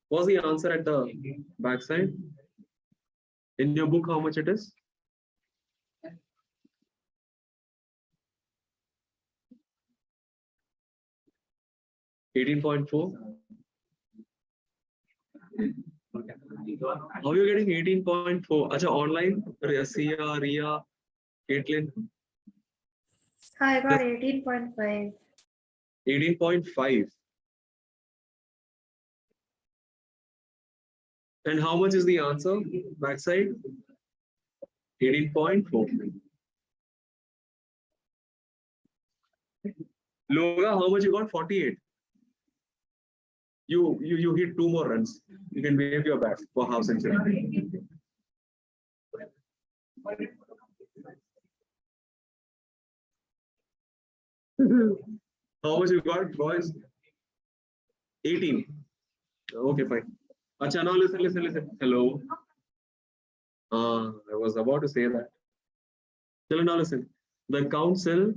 What's the answer at the backside? In your book, how much it is? 18.4. How are you getting 18.4? Acha, online? Sia, Ria, Caitlin? I got 18.5. 18.5. And how much is the answer? Backside? 18.4. Loga, how much you got? 48. You hit 2 more runs. You can wave your bat for half century. How much you got, boys? 18. Okay, fine. Acha, now listen. Hello. I was about to say that. Now listen. The council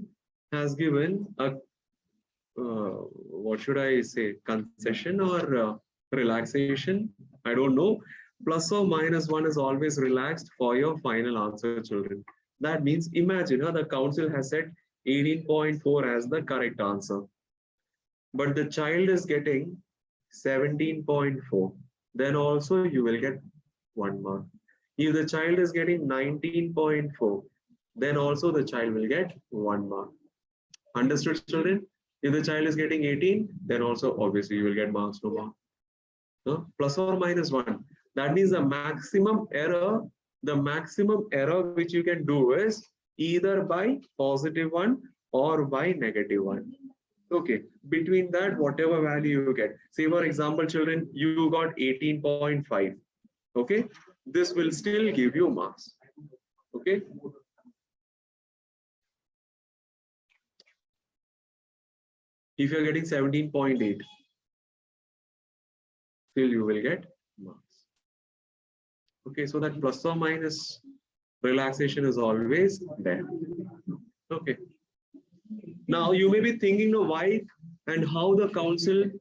has given a what should I say, concession or relaxation? I don't know. Plus or minus 1 is always relaxed for your final answer, children. That means imagine the council has set 18.4 as the correct answer. But the child is getting 17.4. Then also you will get 1 mark. If the child is getting 19.4, then also the child will get 1 mark. Understood, children? If the child is getting 18, then also obviously you will get marks, no mark. Plus or minus 1. That means the maximum error which you can do is either by positive 1 or by negative 1. Okay, between that, whatever value you get. Say for example, children, you got 18.5. Okay, this will still give you marks. Okay. If you're getting 17.8, still you will get marks. Okay, so that plus or minus relaxation is always there. Okay. Now you may be thinking, why and how the council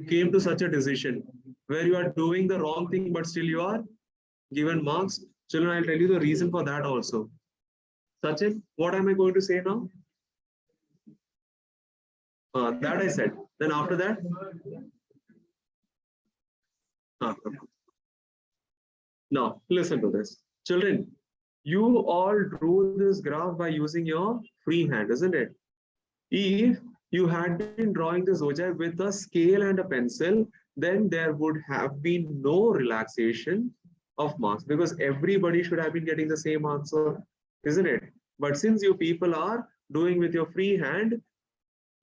came to such a decision where you are doing the wrong thing, but still you are given marks. Children, I'll tell you the reason for that also. Sachin, what am I going to say now? That I said. Then after that? Now, listen to this. Children, You all drew this graph by using your free hand, isn't it? If you had been drawing this Ogive with a scale and a pencil, then there would have been no relaxation of marks because everybody should have been getting the same answer, isn't it? But since you people are doing with your free hand,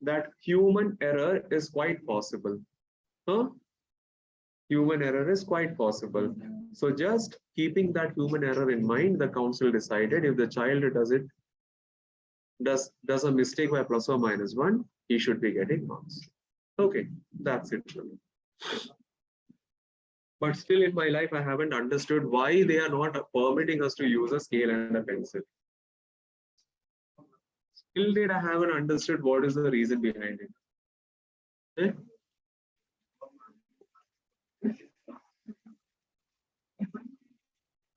that human error is quite possible. Huh? Human error is quite possible. So just keeping that human error in mind, the council decided if the child does a mistake by plus or minus one, he should be getting marks. Okay, that's it for me. But still in my life, I haven't understood why they are not permitting us to use a scale and a pencil. Till date, I haven't understood what is the reason behind it. Eh?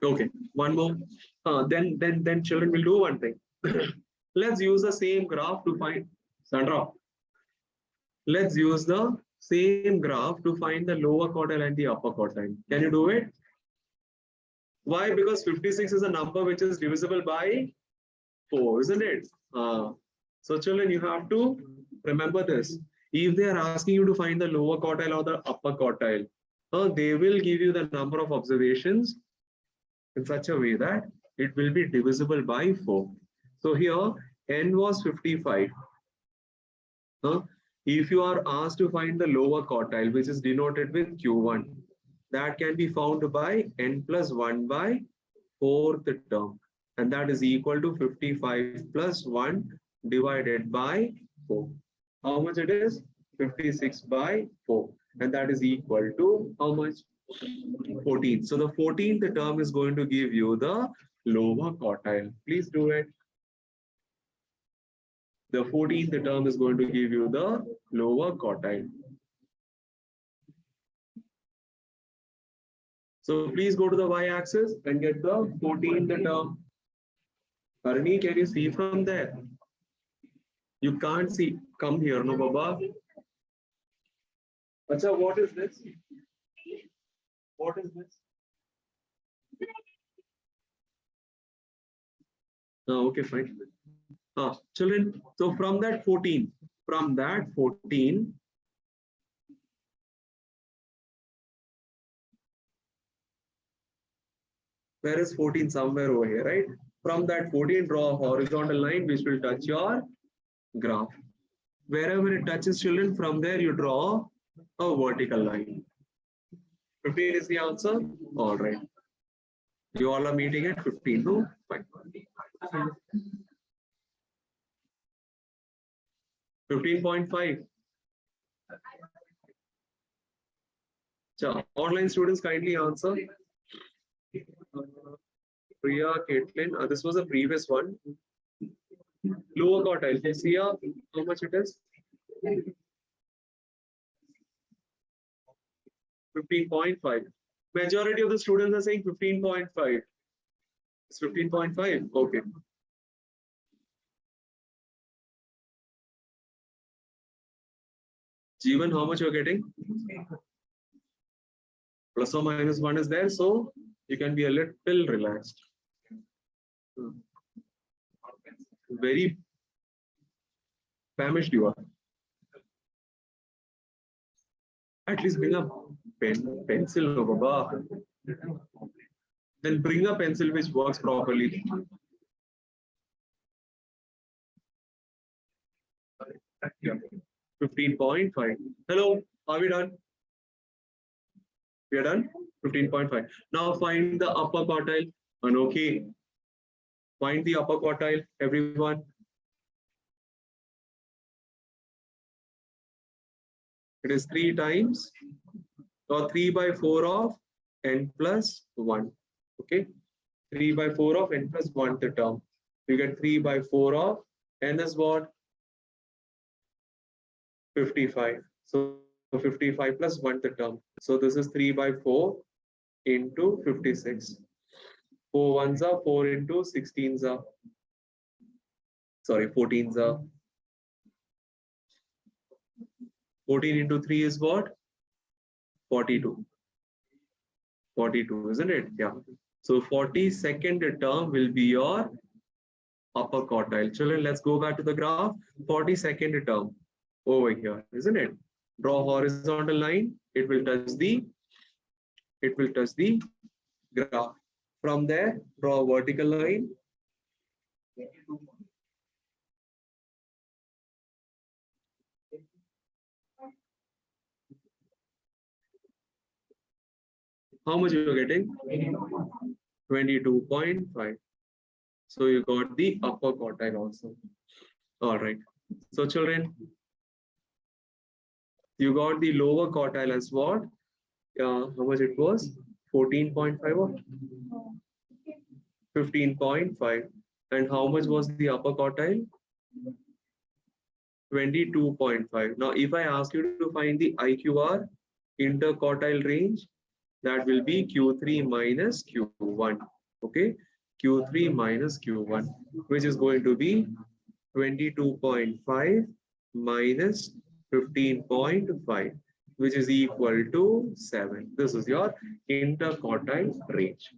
Okay, one more. Then children will do one thing. Let's use the same graph to find Sandra. Let's use the same graph to find the lower quartile and the upper quartile. Can you do it? Why? Because 56 is a number which is divisible by 4, isn't it? So children, you have to remember this. If they are asking you to find the lower quartile or the upper quartile, they will give you the number of observations in such a way that it will be divisible by 4. So here n was 55. If you are asked to find the lower quartile, which is denoted with Q1, that can be found by n plus 1 by 4th term. And that is equal to 55 plus 1 divided by 4. How much it is? 56 by 4. And that is equal to how much? 14. So the 14th term is going to give you the lower quartile. Please do it. The 14th term is going to give you the lower quartile. So please go to the y-axis and get the 14th term. Arni, can you see from there? You can't see. Come here, no, Baba. Acha, what is this? What is this? Oh, okay, fine. Children, so from that 14, where is 14? Somewhere over here, right? From that 14, draw a horizontal line which will touch your graph. Wherever it touches, children, from there you draw a vertical line. 15 is the answer? All right. You all are meeting at 15, no? Fine. 15.5. Online students kindly answer. Priya, Caitlin, this was a previous one. Lower quartile, see how much it is? 15.5. Majority of the students are saying 15.5. It's 15.5. Okay. Jeevan, how much you're getting? Plus or minus 1 is there, so you can be a little relaxed. Very famished you are. At least bring a pencil, Baba. Then bring a pencil which works properly. Yeah. 15.5. Hello, are we done? We are done? 15.5. Now find the upper quartile. Okay. Find the upper quartile, everyone. It is 3 times or 3 by 4 of n plus 1. Okay. 3 by 4 of n plus 1 the term. You get 3 by 4 of n is what? 55. So 55 plus 1 the term. So this is 3 by 4 into 56. 4 ones are 4 into 16s are. Sorry, 14s are. 14 into 3 is what? 42. 42, isn't it? Yeah. So 42nd term will be your upper quartile. Children, let's go back to the graph. 42nd term over here, isn't it? Draw horizontal line. It will touch the graph. From there, draw a vertical line. How much you are getting? 22.5. So you got the upper quartile also. All right. So children, you got the lower quartile as what? How much it was? 14.5 or 15.5. And how much was the upper quartile? 22.5. Now, if I ask you to find the IQR interquartile range, that will be Q3 minus Q1. Okay, Q3 minus Q1, which is going to be 22.5 minus 15.5, which is equal to 7. This is your interquartile range.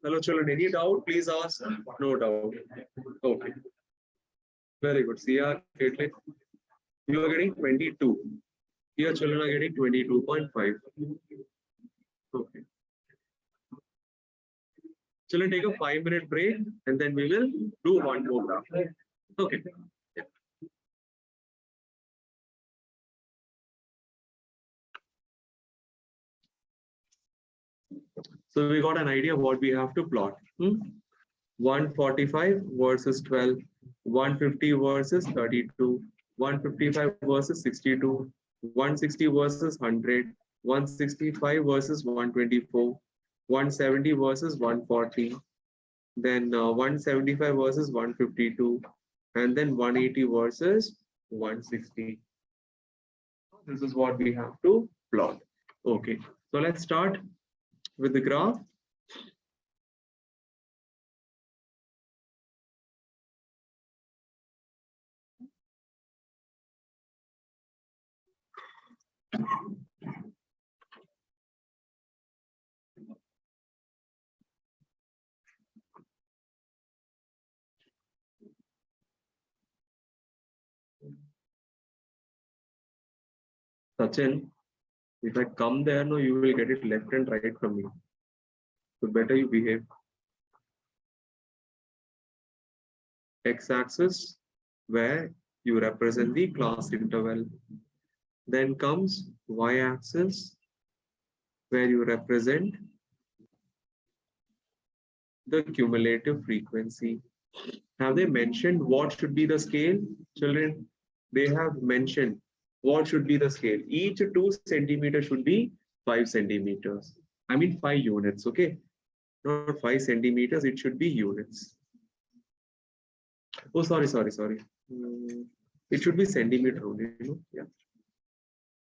Hello, children. Any doubt? Please ask. No doubt. Okay. Very good. See, Caitlin, you are getting 22. Here, children are getting 22.5. Okay. Children, take a 5-minute break and then we will do one more graph. Okay. Yeah. So we got an idea what we have to plot. 145 versus 12, 150 versus 32, 155 versus 62, 160 versus 100, 165 versus 124, 170 versus 140, then 175 versus 152, and then 180 versus 160. This is what we have to plot. Okay, so let's start with the graph. Sachin, if I come there, no, you will get it left and right from me. So better you behave. X-axis, where you represent the class interval. Then comes Y-axis, where you represent the cumulative frequency. Have they mentioned what should be the scale? Children, they have mentioned what should be the scale. Each 2 centimeters should be 5 centimeters. I mean 5 units, okay? Not 5 centimeters, it should be units. Oh, sorry. It should be centimeter only, yeah.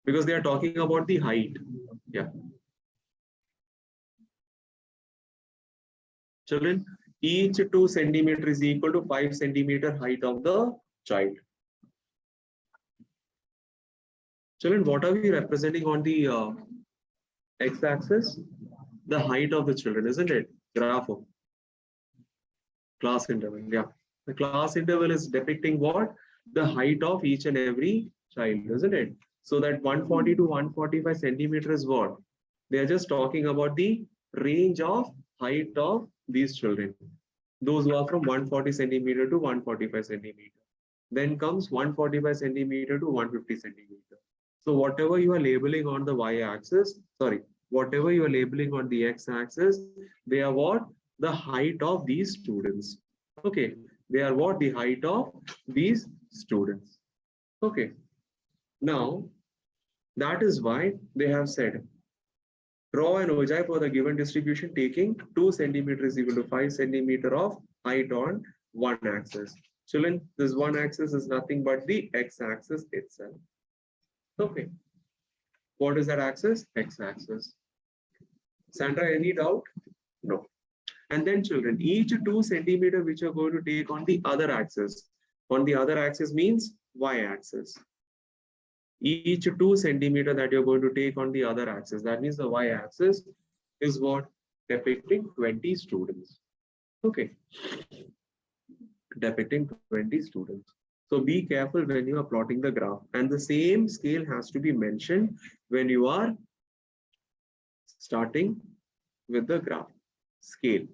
Because they are talking about the height, yeah. Children, each 2 centimeter is equal to 5 centimeter height of the child. Children, what are we representing on the x-axis? The height of the children, isn't it? Graph of class interval, yeah. The class interval is depicting what? The height of each and every child, isn't it? So that 140 to 145 centimeter is what? They are just talking about the range of height of these children. Those who are from 140 centimeter to 145 centimeter. Then comes 145 centimeter to 150 centimeter. So whatever you are labeling on the y-axis, whatever you are labeling on the x-axis, they are what? The height of these students. Okay, they are what? The height of these students. Okay, now that is why they have said, draw an ogive for the given distribution taking 2 centimeters equal to 5 centimeter of height on one axis. Children, this one axis is nothing but the x-axis itself. Okay. What is that axis? X-axis. Sandra, any doubt? No. And then children, each 2 centimeter which are going to take on the other axis, On the other axis means y-axis. Each 2 centimeter that you're going to take on the other axis, that means the y-axis is what? Depicting 20 students. Okay. Depicting 20 students. So be careful when you are plotting the graph. And the same scale has to be mentioned when you are starting with the graph. Scale.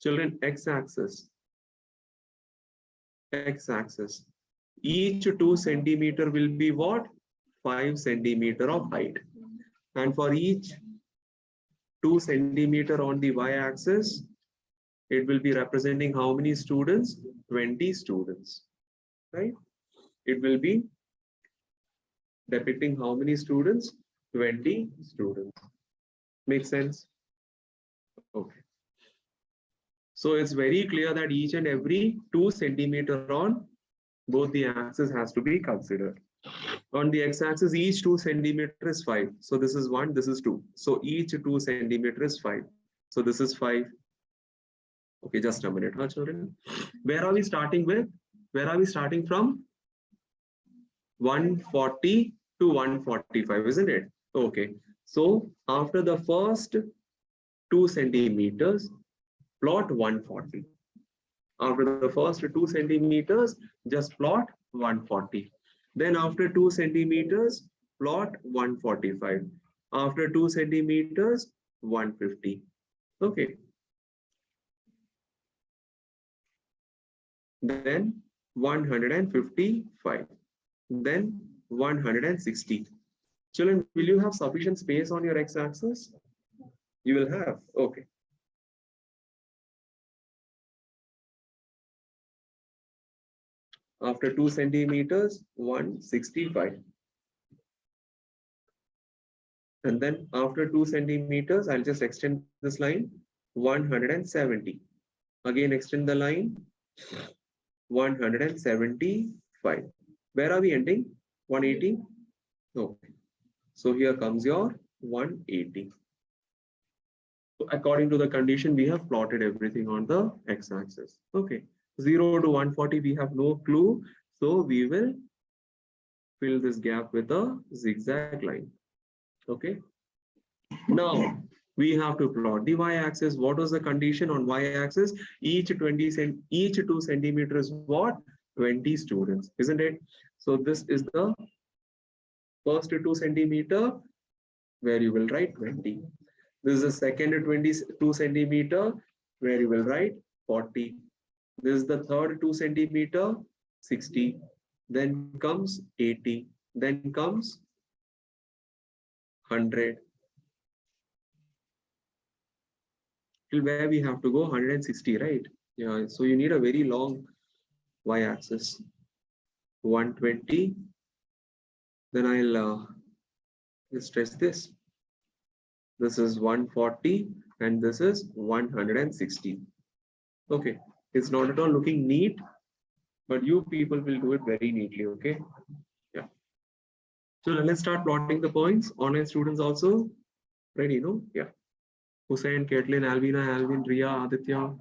Children, x-axis. X-axis. Each 2 centimeter will be what? 5 centimeter of height. And for each 2 centimeter on the y-axis, it will be representing how many students? 20 students, right? It will be depicting how many students? 20 students. Make sense? Okay. So it's very clear that each and every 2 centimeter on both the axes has to be considered. On the x-axis, each 2 centimeter is 5. So this is 1, this is 2. So each 2 centimeter is 5. So this is 5. Okay, just a minute, huh, children? Where are we starting with? Where are we starting from? 140 to 145, isn't it? Okay. So after the first 2 centimeters, plot 140. After the first 2 centimeters, just plot 140. Then after 2 centimeters, plot 145. After 2 centimeters, 150. Okay. Then 155. Then 160. Children, will you have sufficient space on your x-axis? You will have. Okay. After 2 centimeters, 165. And then after 2 centimeters, I'll just extend this line, 170. Again, extend the line, 175. Where are we ending? 180? Okay. So here comes your 180. So according to the condition, we have plotted everything on the x-axis. Okay. 0 to 140, we have no clue. So we will fill this gap with a zigzag line. Okay. Now we have to plot the y-axis. What was the condition on y-axis? Each 2 centimeters what? 20 students, isn't it? So this is the first 2 centimeter where you will write 20. This is the second 22 centimeter where you will write 40. This is the third 2 centimeter, 60. Then comes 80. Then comes 100. Till where we have to go? 160, right? Yeah, so you need a very long y-axis. 120. Then I'll stress this. This is 140 and this is 160. Okay, it's not at all looking neat, but you people will do it very neatly, okay? Yeah. So let's start plotting the points. Online students also ready, no? Yeah. Hussein, Caitlin, Alvina, Alvin, Ria, Aditya.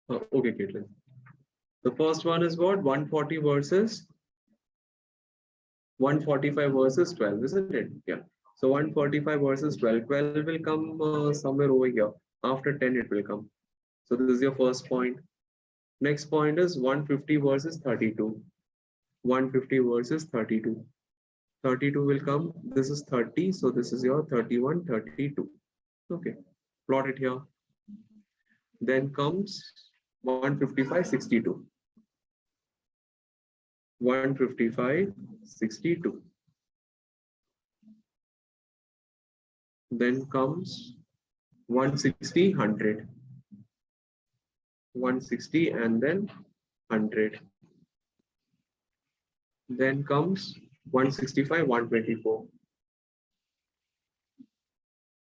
Okay, Caitlin. The first one is what? 140 versus 145 versus 12, isn't it? Yeah. So 145 versus 12. 12 will come somewhere over here. After 10, it will come. So this is your first point. Next point is 150 versus 32. 150 versus 32. 32 will come. This is 30. So this is your 31, 32. Okay. Plot it here. Then comes 155, 62. 155, 62. Then comes 160, 100. 160 and then 100. Then comes 165, 124.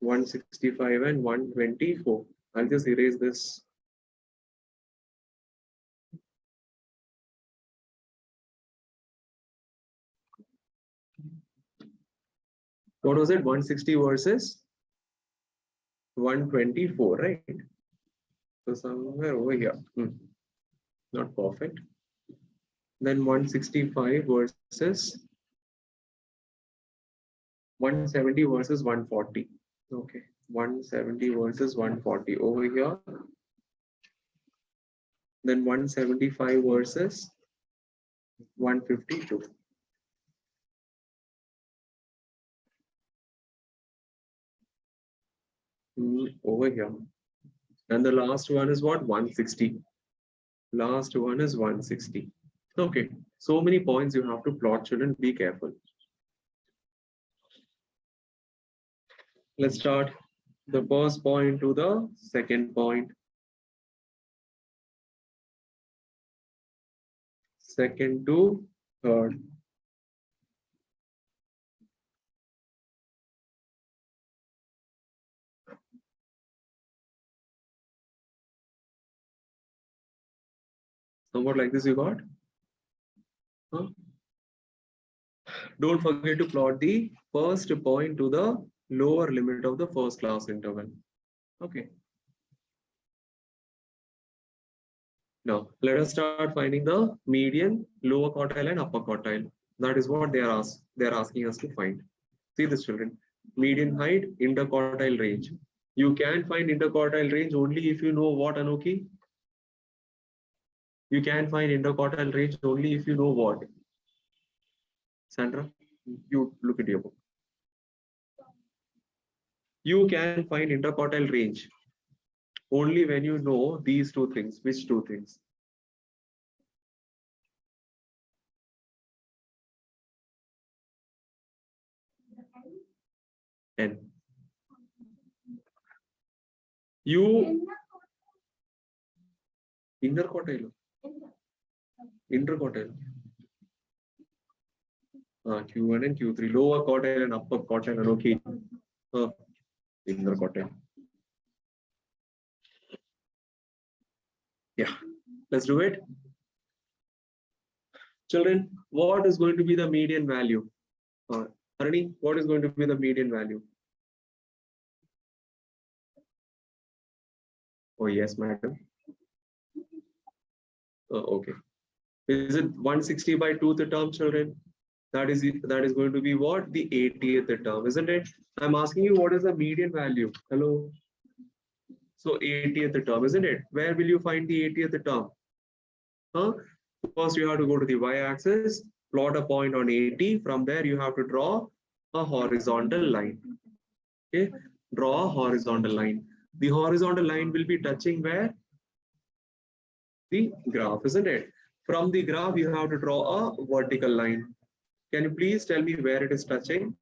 165 and 124. I'll just erase this. What was it? 160 versus 124, right? So somewhere over here. Not perfect. Then 165 versus 170 versus 140. Okay. 170 versus 140 over here. Then 175 versus 152. Over here. And the last one is what? 160. Last one is 160. Okay. So many points you have to plot, children. Be careful. Let's start the first point to the second point. Second to third. Somewhat like this you got? Huh? Don't forget to plot the first point to the lower limit of the first class interval. Okay. Now, let us start finding the median, lower quartile and upper quartile. That is what they are asking us to find. See this, children. Median height, interquartile range. You can find interquartile range only if you know what, Anoki? You can find interquartile range only if you know what. Sandra, you look at your book. You can find interquartile range only when you know these two things. Which two things? N. You interquartile. Interquartile. Q1 and Q3. Lower quartile and upper quartile. Okay. Interquartile. Yeah. Let's do it. Children, what is going to be the median value? Harini, what is going to be the median value? Oh, yes, madam. Okay. Is it 160 by 2th term, children? That is going to be what? The 80th term, isn't it? I'm asking you what is the median value? Hello. So 80th term, isn't it? Where will you find the 80th term? First, you have to go to the y-axis, plot a point on 80. From there, you have to draw a horizontal line. Okay, draw a horizontal line. The horizontal line will be touching where? The graph, isn't it? From the graph, you have to draw a vertical line. Can you please tell me where it is touching?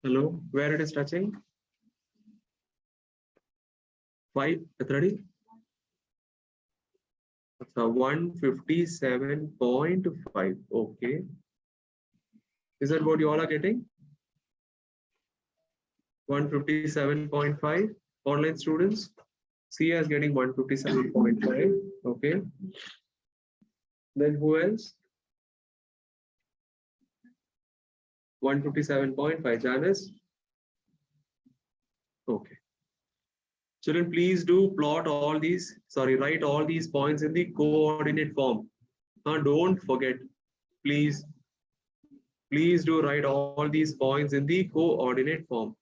Hello, where it is touching? 530? So 157.5. Okay. Is that what you all are getting? 157.5 online students. C is getting 157.5. Okay. Then who else? 157.5. Janice? Okay. Children, please do plot all these, write all these points in the coordinate form. Don't forget, please do write all these points in the coordinate form.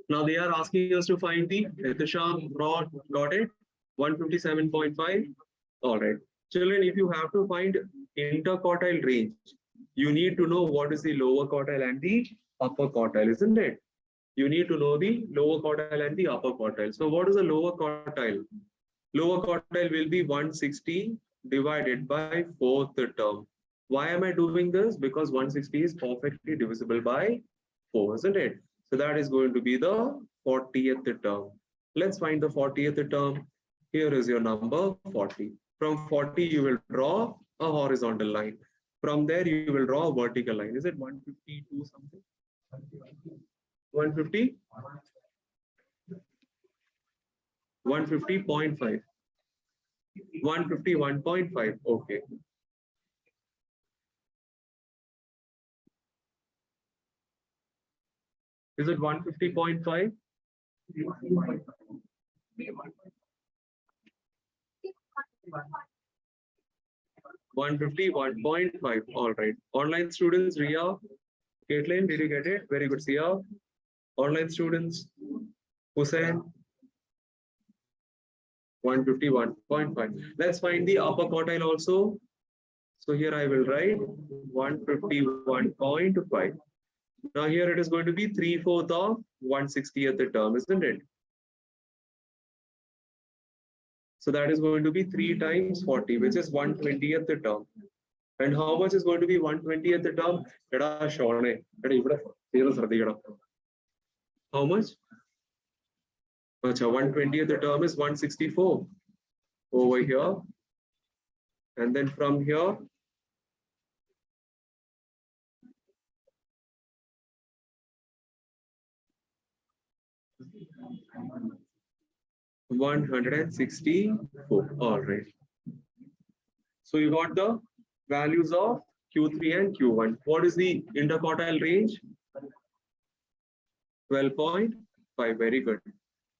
Now they are asking us to find the Tisham got it 157.5. All right, children, if you have to find interquartile range, you need to know what is the lower quartile and the upper quartile, isn't it? You need to know the lower quartile and the upper quartile. So what is the lower quartile? Lower quartile will be 160 divided by fourth term. Why am I doing this? Because 160 is perfectly divisible by 4, isn't it? So that is going to be the 40th term. Let's find the 40th term. Here is your number 40. From 40, you will draw a horizontal line. From there, you will draw a vertical line. Is it 152 something? 150? 150.5. 151.5. Okay. Is it 150.5? 151.5. All right. Online students, Ria, Caitlin, did you get it? Very good. Sia. Online students, Hussein. 151.5. Let's find the upper quartile also. So here I will write 151.5. Now here it is going to be 3/4 of 160th term, isn't it? So that is going to be 3 times 40, which is 120th term. And how much is going to be 120th term? How much? 120th term is 164 over here. And then from here, $164. All right. So you got the values of Q3 and Q1. What is the interquartile range? 12.5. Very good.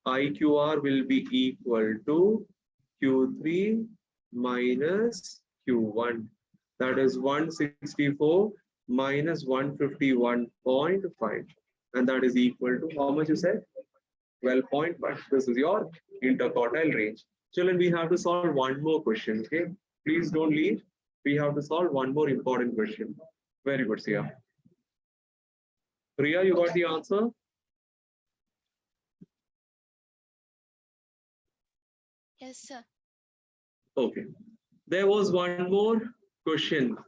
IQR will be equal to Q3 minus Q1. That is 164 minus 151.5. And that is equal to how much you said? 12.5. This is your interquartile range. Children, we have to solve one more question. Okay. Please don't leave. We have to solve one more important question. Very good, Sia. Priya, you got the answer? Yes, sir. Okay. There was one more question.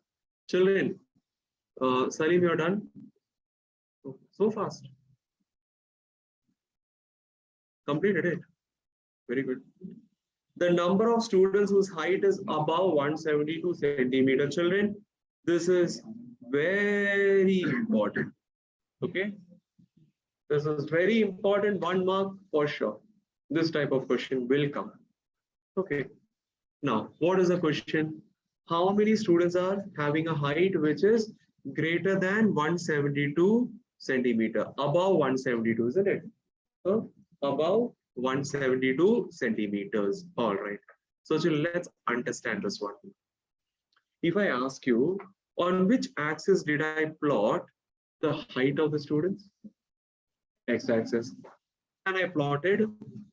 Children, Salim, you're done? So fast. Completed it. Very good. The number of students whose height is above 172 centimeter. Children, this is very important. Okay. This is very important. 1 mark for sure. This type of question will come. Okay. Now, what is the question? How many students are having a height which is greater than 172 centimeter? Above 172, isn't it? So, above 172 centimeters. All right. So, let's understand this one. If I ask you, on which axis did I plot the height of the students? X-axis. And I plotted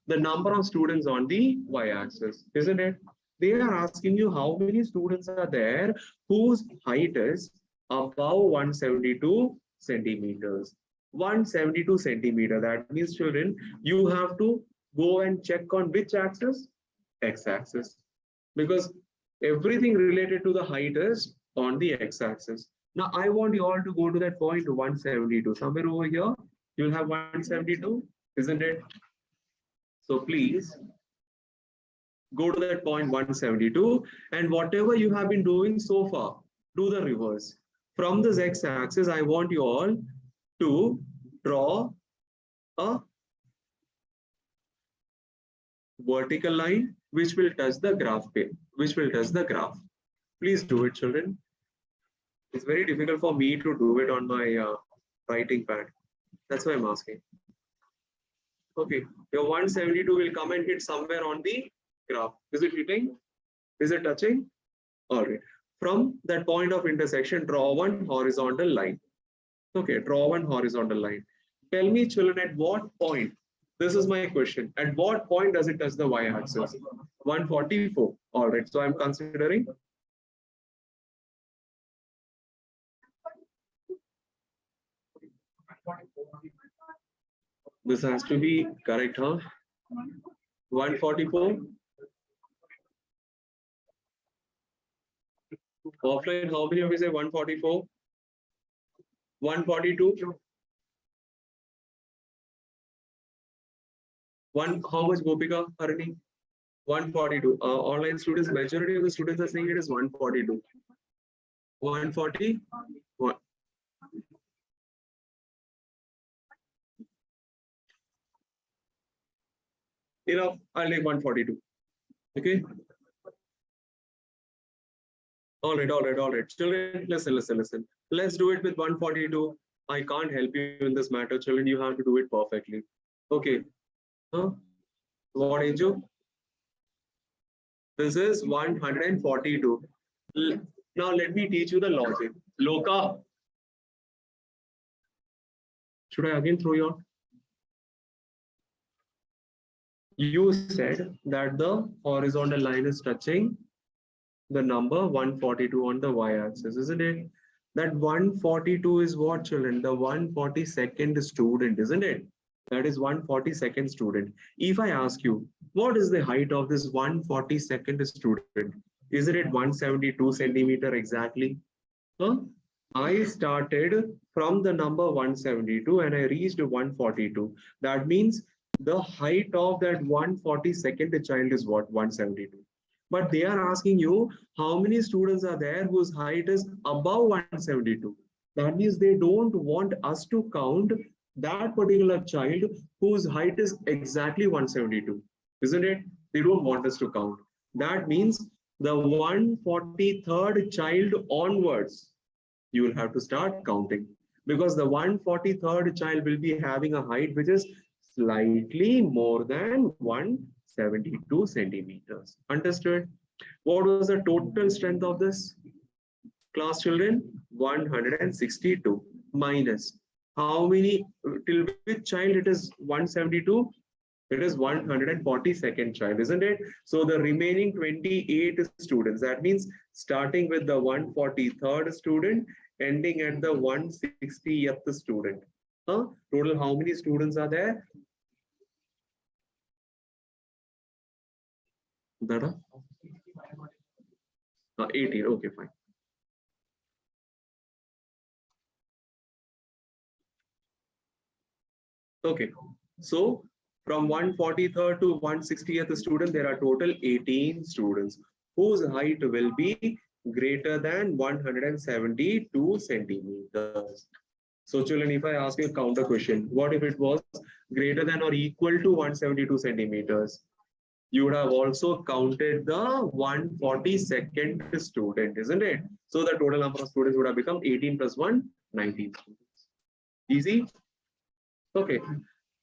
the number of students on the y-axis, isn't it? They are asking you how many students are there whose height is above 172 centimeters. 172 centimeter. That means, children, you have to go and check on which axis? X-axis. Because everything related to the height is on the x-axis. Now, I want you all to go to that point 172. Somewhere over here, you'll have 172, isn't it? So please go to that point 172, and whatever you have been doing so far, do the reverse. From this x-axis, I want you all to draw a vertical line which will touch the graph plane, Please do it, children. It's very difficult for me to do it on my writing pad. That's why I'm asking. Okay, your 172 will come and hit somewhere on the graph. Is it hitting? Is it touching? All right. From that point of intersection, draw one horizontal line. Okay, draw one horizontal line. Tell me, children, at what point? This is my question. At what point does it touch the y-axis? 144. All right. So I'm considering. This has to be correct, huh? 144. Offline, how many of you say 144? 142? How much Gopika, Harini? 142. Online students, majority of the students are saying it is 142. 140? What? Enough, I'll take 142. Okay. All right. Children, listen. Let's do it with 142. I can't help you in this matter, children. You have to do it perfectly. Okay. Huh? What, Angel? This is 142. Now let me teach you the logic. Loka. Should I again throw you out? You said that the horizontal line is touching the number 142 on the y-axis, isn't it? That 142 is what, children? The 142nd student, isn't it? That is 142nd student. If I ask you, what is the height of this 142nd student? Isn't it 172 centimeter exactly? Huh? I started from the number 172 and I reached 142. That means the height of that 142nd child is what? 172. But they are asking you how many students are there whose height is above 172. That means they don't want us to count that particular child whose height is exactly 172. Isn't it? They don't want us to count. That means the 143rd child onwards, you will have to start counting because the 143rd child will be having a height which is slightly more than 172 centimeters. Understood? What was the total strength of this class, children? 162 minus how many, till which child it is 172? It is 142nd child, isn't it? So the remaining 28 students, that means starting with the 143rd student, ending at the 160th student. Total how many students are there? Dada? 18, okay, fine. Okay, so from 143rd to 160th student, there are total 18 students whose height will be greater than 172 centimeters. So children, if I ask you a counter question, what if it was greater than or equal to 172 centimeters? You would have also counted the 142nd student, isn't it? So the total number of students would have become 18 plus 1, 19 students. Easy? Okay.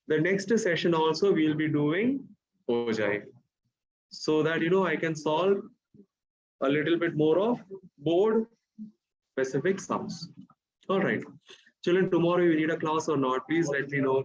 The next session also we'll be doing Ogive, so that I can solve a little bit more of board specific sums. All right. Children, tomorrow you need a class or not, please let me know.